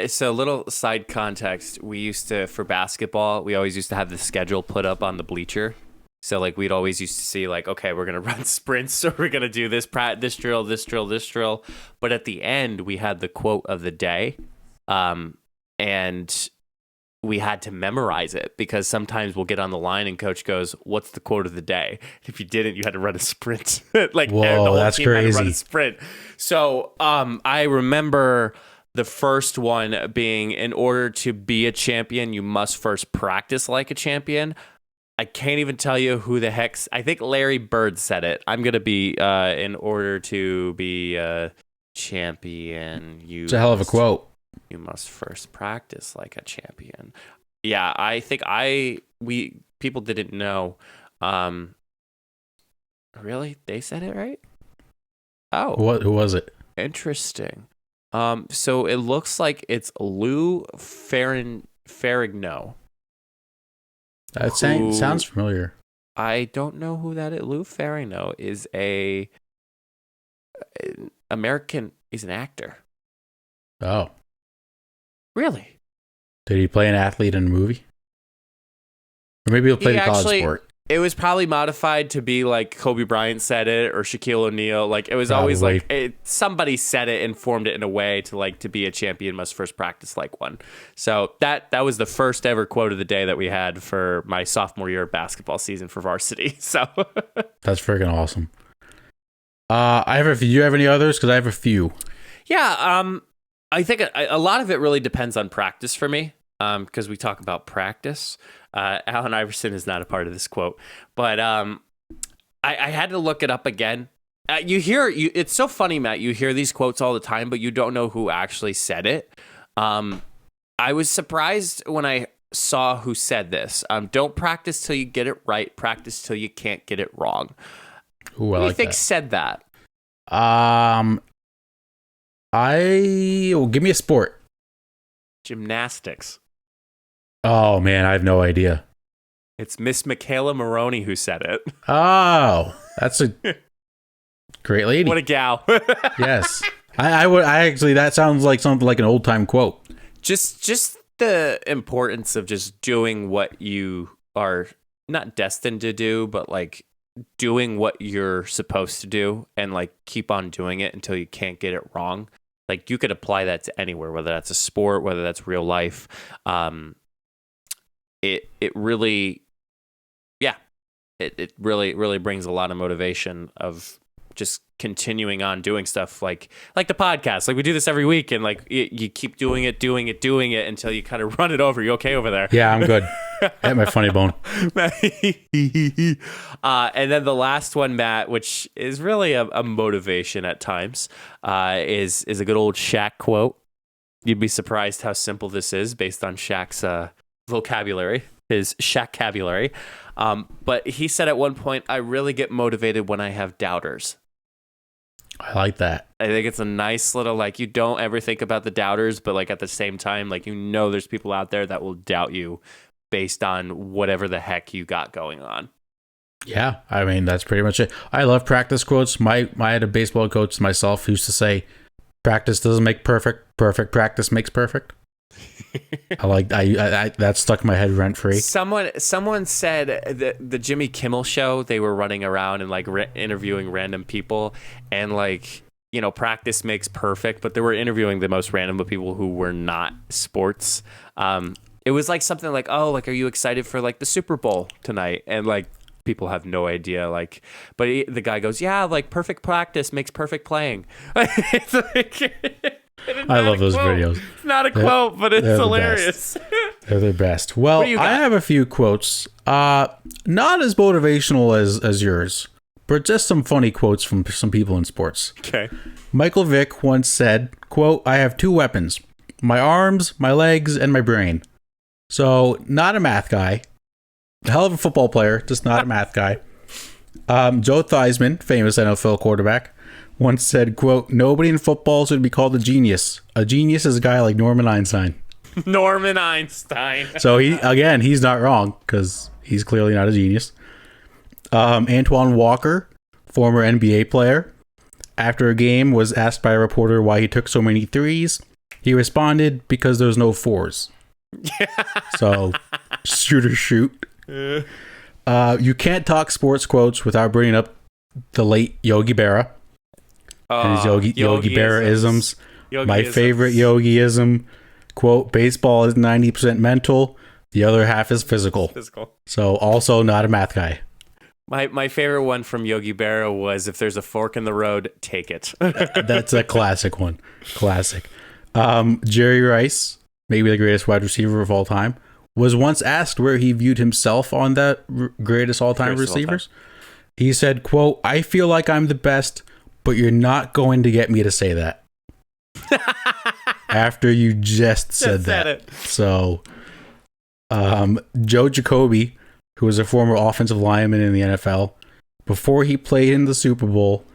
so a little side context, we used to, for basketball, we always used to have the schedule put up on the bleacher. So like we'd always used to see like, okay, we're going to run sprints, or we're going to do this drill. But at the end, we had the quote of the day. And we had to memorize it because sometimes we'll get on the line and coach goes, "What's the quote of the day?" If you didn't, you had to run a sprint. Like,
whoa,
the whole
that's
team
crazy.
had to run a sprint. So I remember the first one being, in order to be a champion, you must first practice like a champion. I can't even tell you who the heck's. I think Larry Bird said it. I'm going to be, in order to be a champion,
it's a hell of a quote.
You must first practice like a champion. Yeah, I think people didn't know. Really? They said it right? Oh.
Who was it?
Interesting. So it looks like it's Lou Ferrigno.
That sounds familiar.
I don't know who that is. Lou Ferrigno is an American. He's an actor.
Oh.
Really?
Did he play an athlete in a movie? Or maybe he'll play the college sport.
It was probably modified to be like Kobe Bryant said it or Shaquille O'Neal. Like it was always like somebody said it and formed it in a way to be a champion must first practice like one. So that was the first ever quote of the day that we had for my sophomore year of basketball season for varsity. So
that's freaking awesome. I have a few. Do you have any others? Because I have a few.
Yeah. I think a lot of it really depends on practice for me. Because we talk about practice. Allen Iverson is not a part of this quote, but I had to look it up again. It's so funny, Matt. You hear these quotes all the time, but you don't know who actually said it. I was surprised when I saw who said this. Don't practice till you get it right. Practice till you can't get it wrong.
Ooh,
who do you think said that?
Give me a sport.
Gymnastics.
Oh, man, I have no idea.
It's Miss Michaela Maroney who said it.
Oh, that's a great lady.
What a gal.
Yes. I actually, that sounds like something like an old time quote.
Just the importance of just doing what you are not destined to do, but like doing what you're supposed to do and like keep on doing it until you can't get it wrong. Like you could apply that to anywhere, whether that's a sport, whether that's real life. It really, yeah, it really brings a lot of motivation of just continuing on doing stuff like the podcast. Like we do this every week, and like you keep doing it until you kind of run it over. You okay over there?
Yeah, I'm good. I had my funny bone.
And then the last one, Matt, which is really a motivation at times, is a good old Shaq quote. You'd be surprised how simple this is based on Shaq's vocabulary, his Shaq-cabulary. But he said at one point, I really get motivated when I have doubters.
I like that.
I think it's a nice little, like, you don't ever think about the doubters, but like at the same time, like, you know, there's people out there that will doubt you based on whatever the heck you got going on.
Yeah, I mean, that's pretty much it. I love practice quotes. I had a baseball coach myself who used to say, practice doesn't make perfect. Perfect practice makes perfect. I that stuck in my head rent free.
Someone said that the Jimmy Kimmel show, they were running around and like interviewing random people, and like, you know, practice makes perfect, but they were interviewing the most random of people who were not sports. It was like something like, oh, like, are you excited for like the Super Bowl tonight? And like people have no idea, like, but the guy goes, yeah, like perfect practice makes perfect playing. It's like,
I love those videos.
It's not a quote, but it's hilarious.
They're the best. Well, I have a few quotes. Not as motivational as yours, but just some funny quotes from some people in sports.
Okay.
Michael Vick once said, quote, I have two weapons, my arms, my legs, and my brain. So, not a math guy. A hell of a football player, just not a math guy. Joe Theismann, famous NFL quarterback, once said, quote, nobody in football should be called a genius. A genius is a guy like Norman Einstein.
Norman Einstein.
So he's not wrong, because he's clearly not a genius. Antoine Walker, former NBA player, after a game was asked by a reporter why he took so many threes. He responded, because there's no fours. So shoot or shoot. You can't talk sports quotes without bringing up the late Yogi Berra. And his Yogi Berra-isms. My favorite Yogi-ism, quote, baseball is 90% mental, the other half is physical. So also not a math guy.
My favorite one from Yogi Berra was, if there's a fork in the road, take it.
That's a classic one. Classic. Jerry Rice, maybe the greatest wide receiver of all time, was once asked where he viewed himself on that greatest all-time receivers. He said, quote, I feel like I'm the best, but you're not going to get me to say that. After you just said that. So, Joe Jacoby, who was a former offensive lineman in the NFL, before he played in the Super Bowl,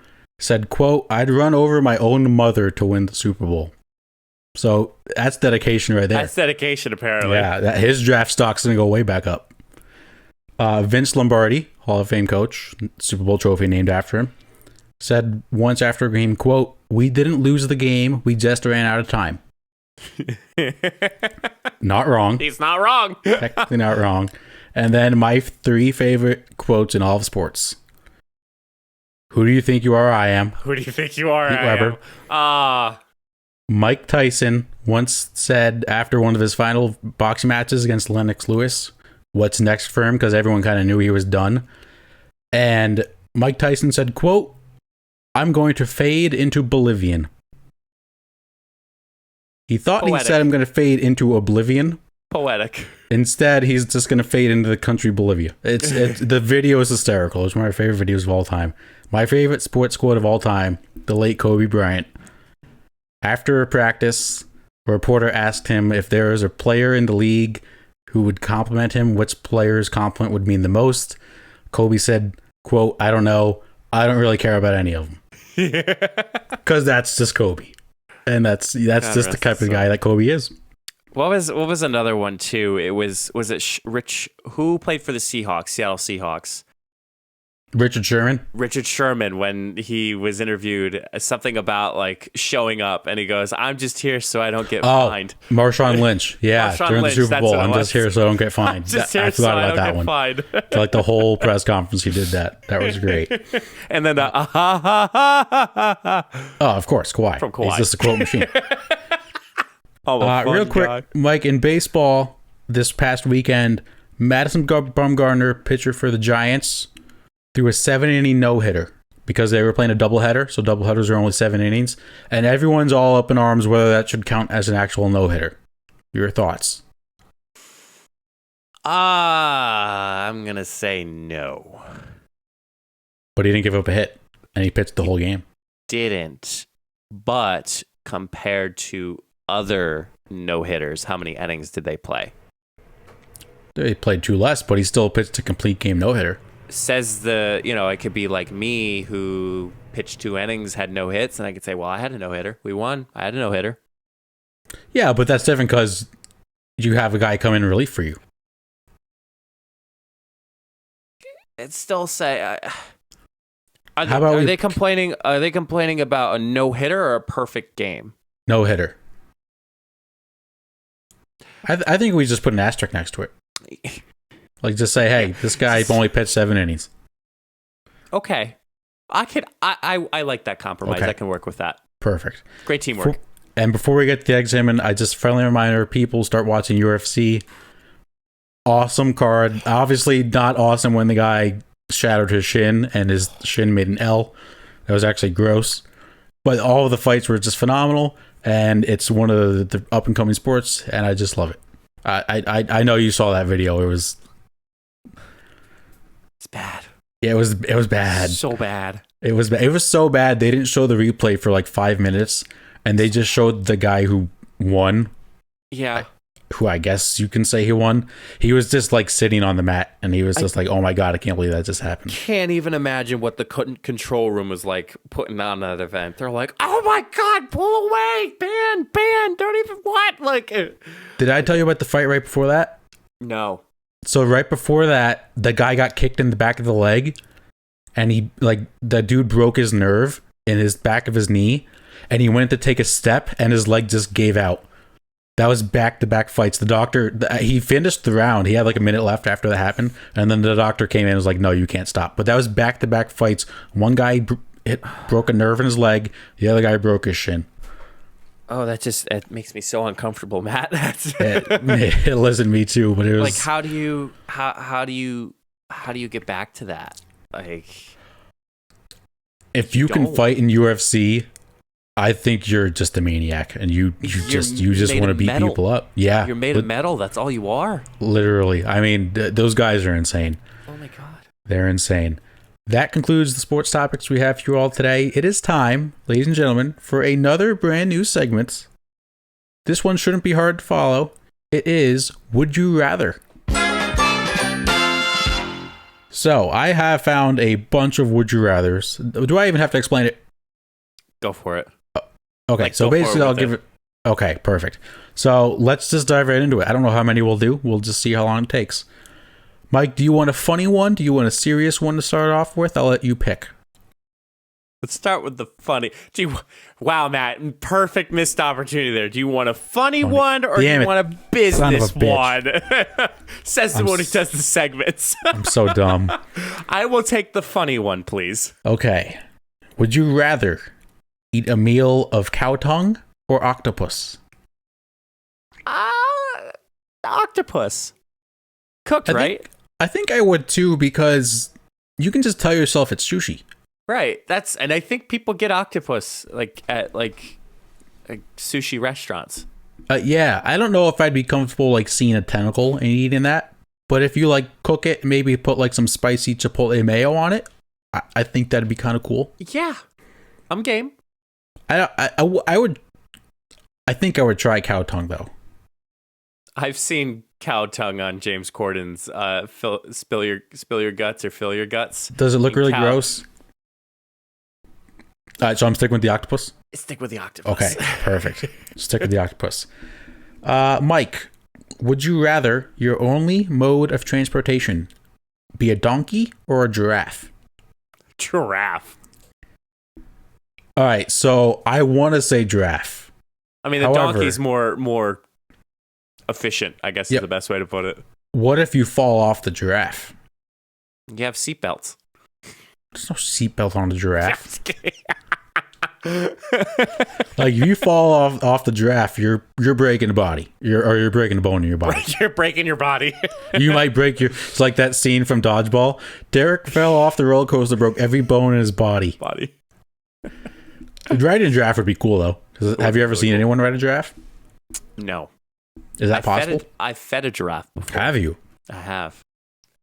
said, quote, I'd run over my own mother to win the Super Bowl. So that's dedication right there.
That's dedication, apparently.
Yeah, his draft stock's going to go way back up. Vince Lombardi, Hall of Fame coach, Super Bowl trophy named after him, said once after a game, quote, we didn't lose the game, we just ran out of time. Not wrong.
He's not wrong.
Technically not wrong. And then my 3 favorite quotes in all of sports. Who do you think you are? I am.
Who do you think you are?
Pete Weber. Mike Tyson once said after one of his final boxing matches against Lennox Lewis, what's next for him? Because everyone kind of knew he was done. And Mike Tyson said, quote, I'm going to fade into Bolivian. He thought
Poetic.
he said I'm going to fade into oblivion.
Poetic.
Instead, he's just going to fade into the country Bolivia. It's the video is hysterical. It's one of my favorite videos of all time. My favorite sports quote of all time, the late Kobe Bryant. After a practice, a reporter asked him if there is a player in the league who would compliment him, which player's compliment would mean the most. Kobe said, quote, I don't know. I don't really care about any of them. Because that's just Kobe. And that's just the type of guy that Kobe is.
What was another one too? It was it Rich, who played for the Seahawks, Seattle Seahawks?
Richard Sherman.
Richard Sherman, when he was interviewed, something about like showing up, and he goes, "I'm just here so I don't get fined."
Marshawn Lynch, yeah,
Marshawn
during
Lynch,
the Super
that's
Bowl,
what it
I'm just
was.
here so I don't get fined. I forgot about that one.
Fined.
Like the whole press conference, he did that. That was great.
And then the
Oh, of course, Kawhi.
From Kawhi.
He's just a quote machine.
fun
Real quick,
guy.
Mike, in baseball this past weekend, Madison Bumgarner, pitcher for the Giants, threw a 7-inning no-hitter because they were playing a doubleheader, so doubleheaders are only 7 innings, and everyone's all up in arms whether that should count as an actual no-hitter. Your thoughts?
I'm gonna say no.
But he didn't give up a hit, and he pitched the whole game.
Didn't, but compared to other no-hitters, how many innings did they play?
They played 2 less, but he still pitched a complete game no-hitter.
Says it could be like me who pitched 2 innings, had no hits, and I could say, well, I had a no-hitter. We won. I had a no-hitter.
Yeah, but that's different because you have a guy come in relief for you.
It's still say. Are
about
they complaining? Are they complaining about a no-hitter or a perfect game?
No-hitter. I think we just put an asterisk next to it. Like, just say, hey, this guy only pitched 7 innings.
Okay, I like that compromise.
Okay.
I can work with that.
Perfect.
Great teamwork.
And before we get to the examine, I just friendly reminder: people start watching UFC. Awesome card. Obviously, not awesome when the guy shattered his shin and his shin made an L. That was actually gross. But all of the fights were just phenomenal, and it's one of the up and coming sports, and I just love it. I know you saw that video. It was.
It's bad.
Yeah, it was bad.
So bad.
It was so bad they didn't show the replay for like 5 minutes, and they just showed the guy who won.
Yeah.
Who I guess you can say he won. He was just like sitting on the mat, and he was just like, "Oh my god, I can't believe that just happened."
Can't even imagine what the control room was like putting on that event. They're like, "Oh my god, pull away, ban, don't even what?" Like,
Did I tell you about the fight right before that?
no.
So right before that, the guy got kicked in the back of the leg, and the dude broke his nerve in his back of his knee, and he went to take a step, and his leg just gave out. That was back-to-back fights. The doctor, he finished the round. He had like a minute left after that happened, and then the doctor came in and was like, "No, you can't stop." But that was back-to-back fights. One guy broke a nerve in his leg. The other guy broke his shin.
Oh, it makes me so uncomfortable, Matt.
It listened me too, but it was
like, how do you get back to that? Like,
if you can fight in UFC, I think you're just a maniac, and you just want to beat people up. Yeah,
you're made of metal. That's all you are.
Literally. I mean, those guys are insane.
Oh my god,
they're insane. That concludes the sports topics we have for you all today. It is time, ladies and gentlemen, for another brand new segment. This one shouldn't be hard to follow. It is Would You Rather. So, I have found a bunch of Would You Rathers. Do I even have to explain it?
go for it.
Okay,
Like,
so
go
basically I'll give it... Okay, perfect. So, let's just dive right into it. I don't know how many we'll do. We'll just see how long it takes. Mike, do you want a funny one? Do you want a serious one to start off with? I'll let you pick.
Let's start with the funny. Wow, Matt, perfect missed opportunity there. Do you want a funny one or do you want a business one? Says the one who does the segments.
I'm so dumb.
I will take the funny one, please.
Okay. Would you rather eat a meal of cow tongue or octopus?
Octopus. Cooked, right?
I think I would too, because you can just tell yourself it's sushi.
Right. And I think people get octopus at sushi restaurants.
Yeah, I don't know if I'd be comfortable like seeing a tentacle and eating that, but if you like cook it, maybe put like some spicy chipotle mayo on it, I think that'd be kind of cool.
Yeah, I'm game.
I would. I think I would try cow tongue though.
I've seen cow tongue on James Corden's spill your guts or fill your guts.
Does it look really gross? So I'm sticking with the octopus?
Stick with the octopus.
Okay, perfect. Stick with the octopus. Mike, would you rather your only mode of transportation be a donkey or a giraffe?
Giraffe.
All right, so I want to say giraffe.
I mean, the donkey's more efficient, I guess is the best way to put it.
What if you fall off the giraffe?
You have seatbelts.
There's no seatbelt on the giraffe. Like if you fall off the giraffe, you're breaking the body. You're breaking a bone in your body.
You're breaking your body.
You might break it's like that scene from Dodgeball. Derek fell off the roller coaster, broke every bone in his body. Riding a giraffe would be cool though. Have you ever seen anyone ride a giraffe?
No.
Is that possible?
I fed a giraffe before.
Have you?
I have.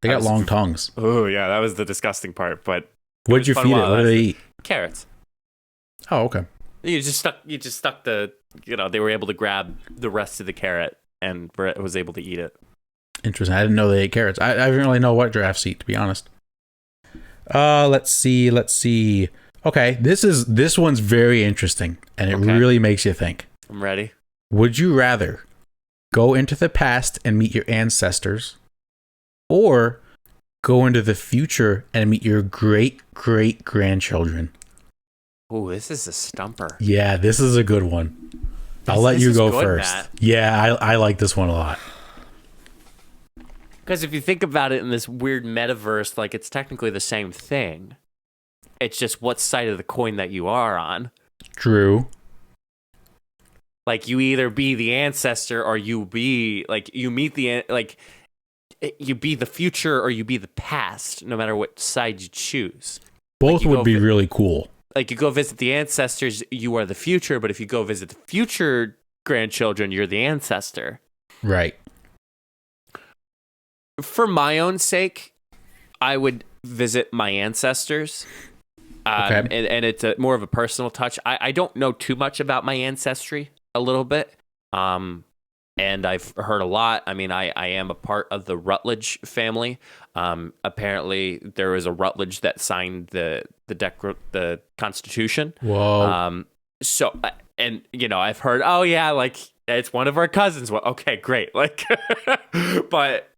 They got long tongues.
Oh yeah, that was the disgusting part. But
what'd you feed it? What did they eat?
Carrots.
Oh, okay.
You just stuck the, they were able to grab the rest of the carrot and was able to eat it.
Interesting. I didn't know they ate carrots. I didn't really know what giraffes eat, to be honest. Let's see. Okay, this one's very interesting, and it really makes you think.
I'm ready.
Would you rather go into the past and meet your ancestors, or go into the future and meet your great-great-grandchildren?
Oh, this is a stumper.
Yeah, this is a good one. I'll let you go first.
Matt.
Yeah, I like this one a lot.
Because if you think about it in this weird metaverse, like it's technically the same thing. It's just what side of the coin that you are on.
True.
Like you either be the ancestor or you be like you meet you be the future or you be the past, no matter what side you choose.
Both would be really cool.
Like you go visit the ancestors, you are the future, but if you go visit the future grandchildren, you're the ancestor.
Right.
For my own sake, I would visit my ancestors. And it's more of a personal touch. I don't know too much about my ancestry, a little bit. And I've heard a lot. I mean, I am a part of the Rutledge family. Apparently, there was a Rutledge that signed the Constitution.
Whoa.
So, and I've heard, oh yeah, like it's one of our cousins. Well, okay, great. Like, but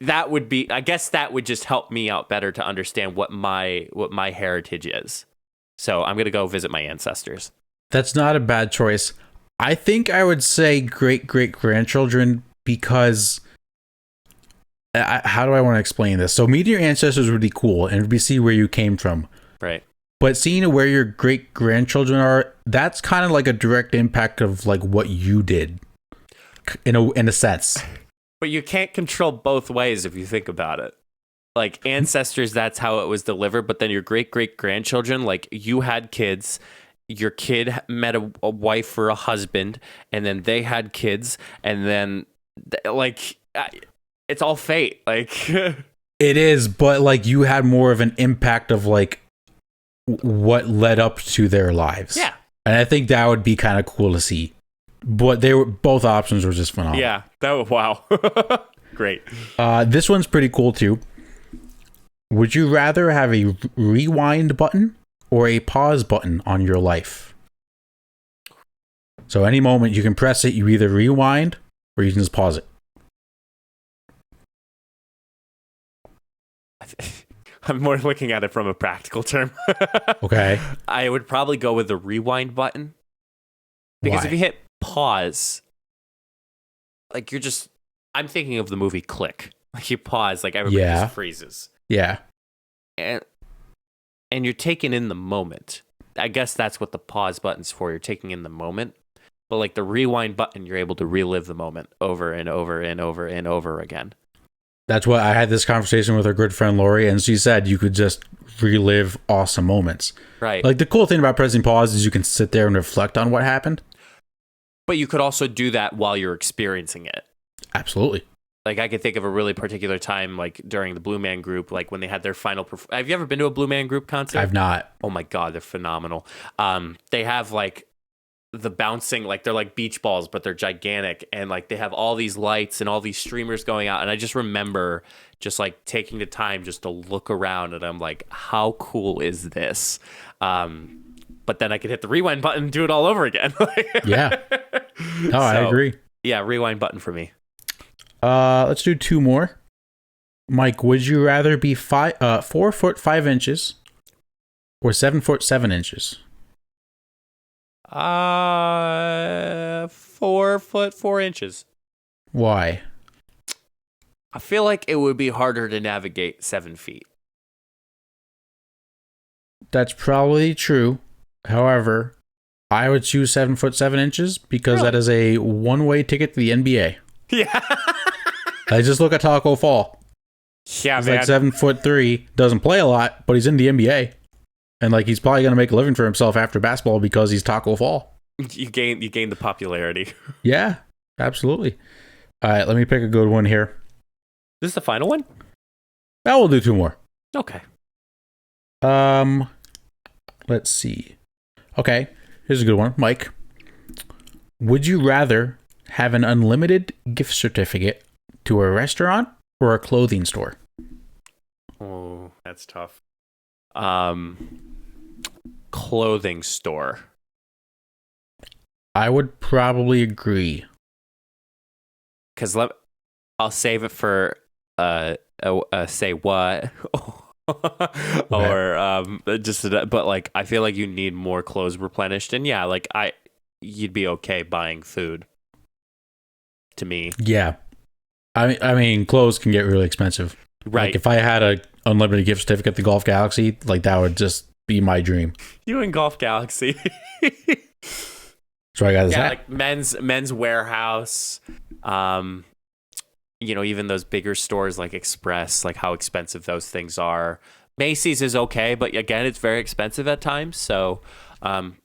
that would be, I guess, that would just help me out better to understand what my heritage is. So I'm gonna go visit my ancestors.
That's not a bad choice. I think I would say great-great-grandchildren because how do I want to explain this? So meeting your ancestors would be cool and we see where you came from.
Right.
But seeing where your great-grandchildren are, that's kind of like a direct impact of like what you did in a sense.
But you can't control both ways if you think about it. Like ancestors, that's how it was delivered. But then your great-great-grandchildren, like you had kids. Your kid met a wife or a husband, and then they had kids, and then like it's all fate. Like
it is, but like you had more of an impact of like what led up to their lives.
Yeah,
and I think that would be kind of cool to see. But both options were just phenomenal.
Yeah, wow, great.
This one's pretty cool too. Would you rather have a rewind button or a pause button on your life? So any moment you can press it, you either rewind or you can just pause it.
I'm more looking at it from a practical term.
Okay.
I would probably go with the rewind button. Because
Why?
if you hit pause, like I'm thinking of the movie Click. Like you pause, like everybody just freezes.
Yeah.
And you're taking in the moment. I guess that's what the pause button's for. You're taking in the moment. But like the rewind button, you're able to relive the moment over and over and over and over again.
That's what I had this conversation with our good friend Lori, and she said you could just relive awesome moments.
Right.
Like the cool thing about pressing pause is you can sit there and reflect on what happened.
But you could also do that while you're experiencing it.
Absolutely.
Like I could think of a really particular time, like during the Blue Man Group, like when they had their final. Have you ever been to a Blue Man Group concert?
I've not.
Oh my God, they're phenomenal. They have like the bouncing, like they're like beach balls, but they're gigantic, and like they have all these lights and all these streamers going out. And I just remember just like taking the time just to look around, and I'm like, how cool is this? But then I could hit the rewind button and do it all over again.
Yeah. No, I agree.
Yeah, rewind button for me.
Let's do 2 more. Mike, would you rather be 4 foot 5 inches or 7 foot 7 inches?
4 foot 4 inches.
Why?
I feel like it would be harder to navigate 7 feet.
That's probably true. However, I would choose 7 foot 7 inches because that is a one-way ticket to the NBA.
Yeah.
I just look at Taco Fall.
Yeah,
He's
man.
like 7'3", doesn't play a lot, but he's in the NBA. And like he's probably gonna make a living for himself after basketball because he's Taco Fall.
You gain the popularity.
Yeah, absolutely. All right, let me pick a good one here.
This is the final one?
Now we'll do 2 more.
Okay.
Let's see. Okay, here's a good one. Mike, would you rather have an unlimited gift certificate to a restaurant or a clothing store?
Oh, that's tough. Clothing store.
I would probably agree.
Because I'll save it for say what. Or but like I feel like you need more clothes replenished, and yeah, like you'd be okay buying food. To me,
Yeah, I mean, clothes can get really expensive.
Right.
Like if I had a unlimited gift certificate to Golf Galaxy, like that would just be my dream.
You in Golf Galaxy.
So I got to say,
like men's warehouse. Even those bigger stores like Express, like how expensive those things are. Macy's is okay, but again, it's very expensive at times. So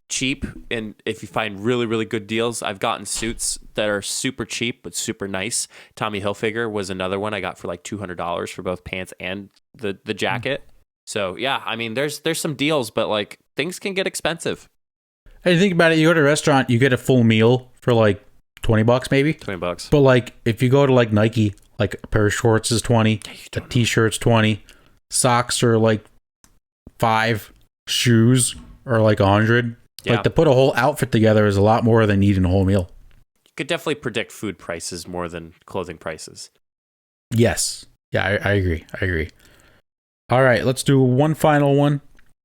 cheap, and if you find really, really good deals, I've gotten suits that are super cheap but super nice. Tommy Hilfiger was another one I got for like $200 for both pants and the jacket. So yeah, I mean, there's some deals, but like things can get expensive.
hey, think about it. You go to a restaurant, you get a full meal for like $20 maybe.
$20.
But like if you go to like Nike, like a pair of shorts is 20, a t-shirt's 20, socks are like 5, shoes are like 100.
Yeah.
Like to put a whole outfit together is a lot more than eating a whole meal.
You could definitely predict food prices more than clothing prices.
Yes. Yeah, I agree. All right, let's do one final one.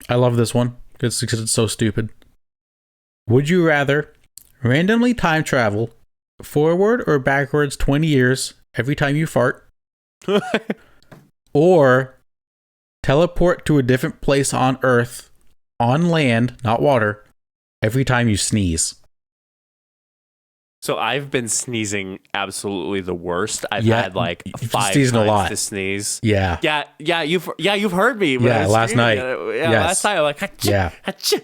I love this one because it's so stupid. Would you rather randomly time travel forward or backwards 20 years every time you fart? Or teleport to a different place on Earth, on land, not water, every time you sneeze?
So I've been sneezing absolutely the worst. I've had like
you've been
5
sneezing
times
a lot.
to sneeze.
Yeah.
Yeah. You've heard me. when I
Yeah,
was
last
screaming.
night.
Yeah,
Yes.
last night. I'm like, achoo,
Yeah.
achoo.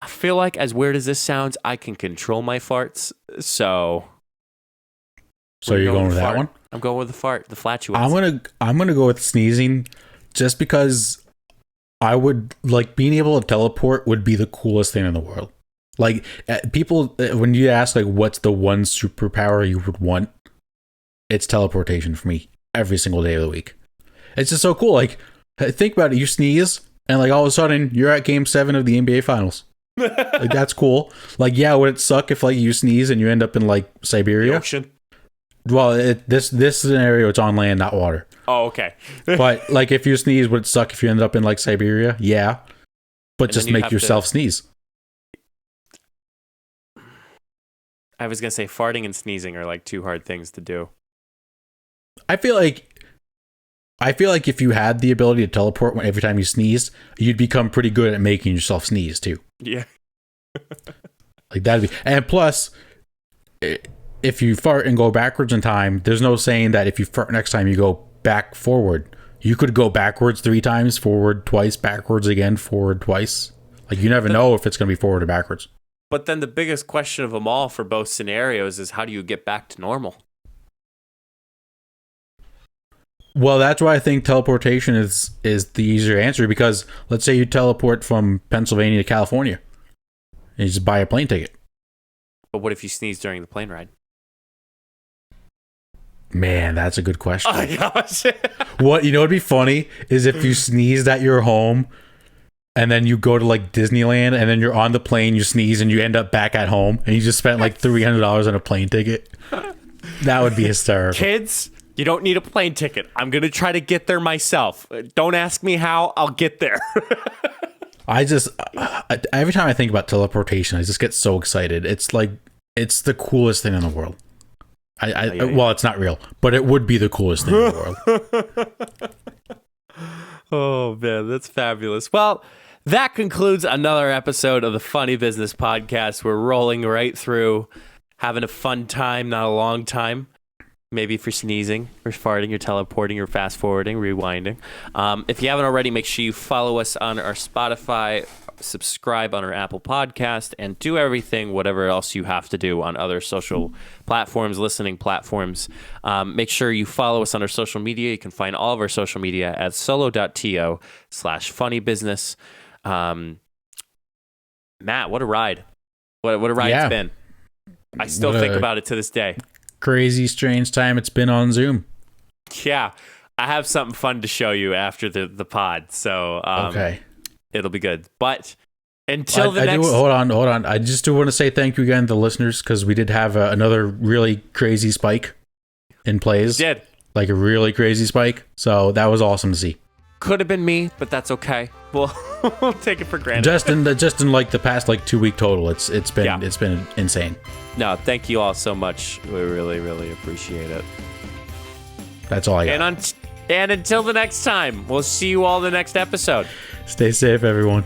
I feel like, as weird as this sounds, I can control my farts. So
So you're going with that
fart.
one?
I'm going with the fart, the flatulence.
I'm gonna go with sneezing, just because I would like being able to teleport would be the coolest thing in the world. Like people, when you ask like what's the one superpower you would want, it's teleportation for me every single day of the week. It's just so cool. Like think about it, you sneeze and like all of a sudden you're at Game 7 of the NBA Finals. Like that's cool. Like yeah, would it suck if like you sneeze and you end up in like
The
Siberia?
ocean.
Well, this scenario, it's on land, not water.
Oh, okay.
But like, if you sneeze, would it suck if you ended up in like Siberia? Yeah, but
And
just
then you'd
make
have
yourself sneeze.
I was gonna say farting and sneezing are like two hard things to do.
I feel like if you had the ability to teleport every time you sneezed, you'd become pretty good at making yourself sneeze too.
Yeah.
Like that'd be, and plus, if you fart and go backwards in time, there's no saying that if you fart next time you go back forward. You could go backwards 3 times, forward twice, backwards again, forward twice. Like you never know if it's going to be forward or backwards.
But then the biggest question of them all for both scenarios is how do you get back to normal?
Well, that's why I think teleportation is the easier answer, because let's say you teleport from Pennsylvania to California and you just buy a plane ticket.
But what if you sneeze during the plane ride?
Man, that's a good question.
Oh my gosh.
What, would be funny is if you sneezed at your home and then you go to like Disneyland and then you're on the plane, you sneeze and you end up back at home and you just spent like $300 on a plane ticket. That would be hysterical.
Kids, you don't need a plane ticket. I'm going to try to get there myself. Don't ask me how, I'll get there.
Every time I think about teleportation, I just get so excited. It's like, it's the coolest thing in the world. Well, it's not real, but it would be the coolest thing in the world.
Oh, man, that's fabulous. Well, that concludes another episode of the Funny Business Podcast. We're rolling right through, having a fun time, not a long time. Maybe if you're sneezing, or farting, you're teleporting, or fast forwarding, rewinding. If you haven't already, make sure you follow us on our Spotify, subscribe on our Apple Podcast, and do everything, whatever else you have to do on other social platforms, listening platforms. Make sure you follow us on our social media. You can find all of our social media at solo.to/funnybusiness. Matt, what a ride. What a ride it's been. I still think about it to this day.
Crazy, strange time it's been on Zoom.
Yeah. I have something fun to show you after the pod. So
Okay.
It'll be good. But until next...
Hold on. I just do want to say thank you again to the listeners, because we did have another really crazy spike in plays.
We did.
Like a really crazy spike. So that was awesome to see.
Could have been me, but that's okay. We'll take it for granted.
Just in like the past like 2 week total, it's been insane.
No, thank you all so much. We really, really appreciate it.
That's all I got.
And until the next time, we'll see you all the next episode.
Stay safe, everyone.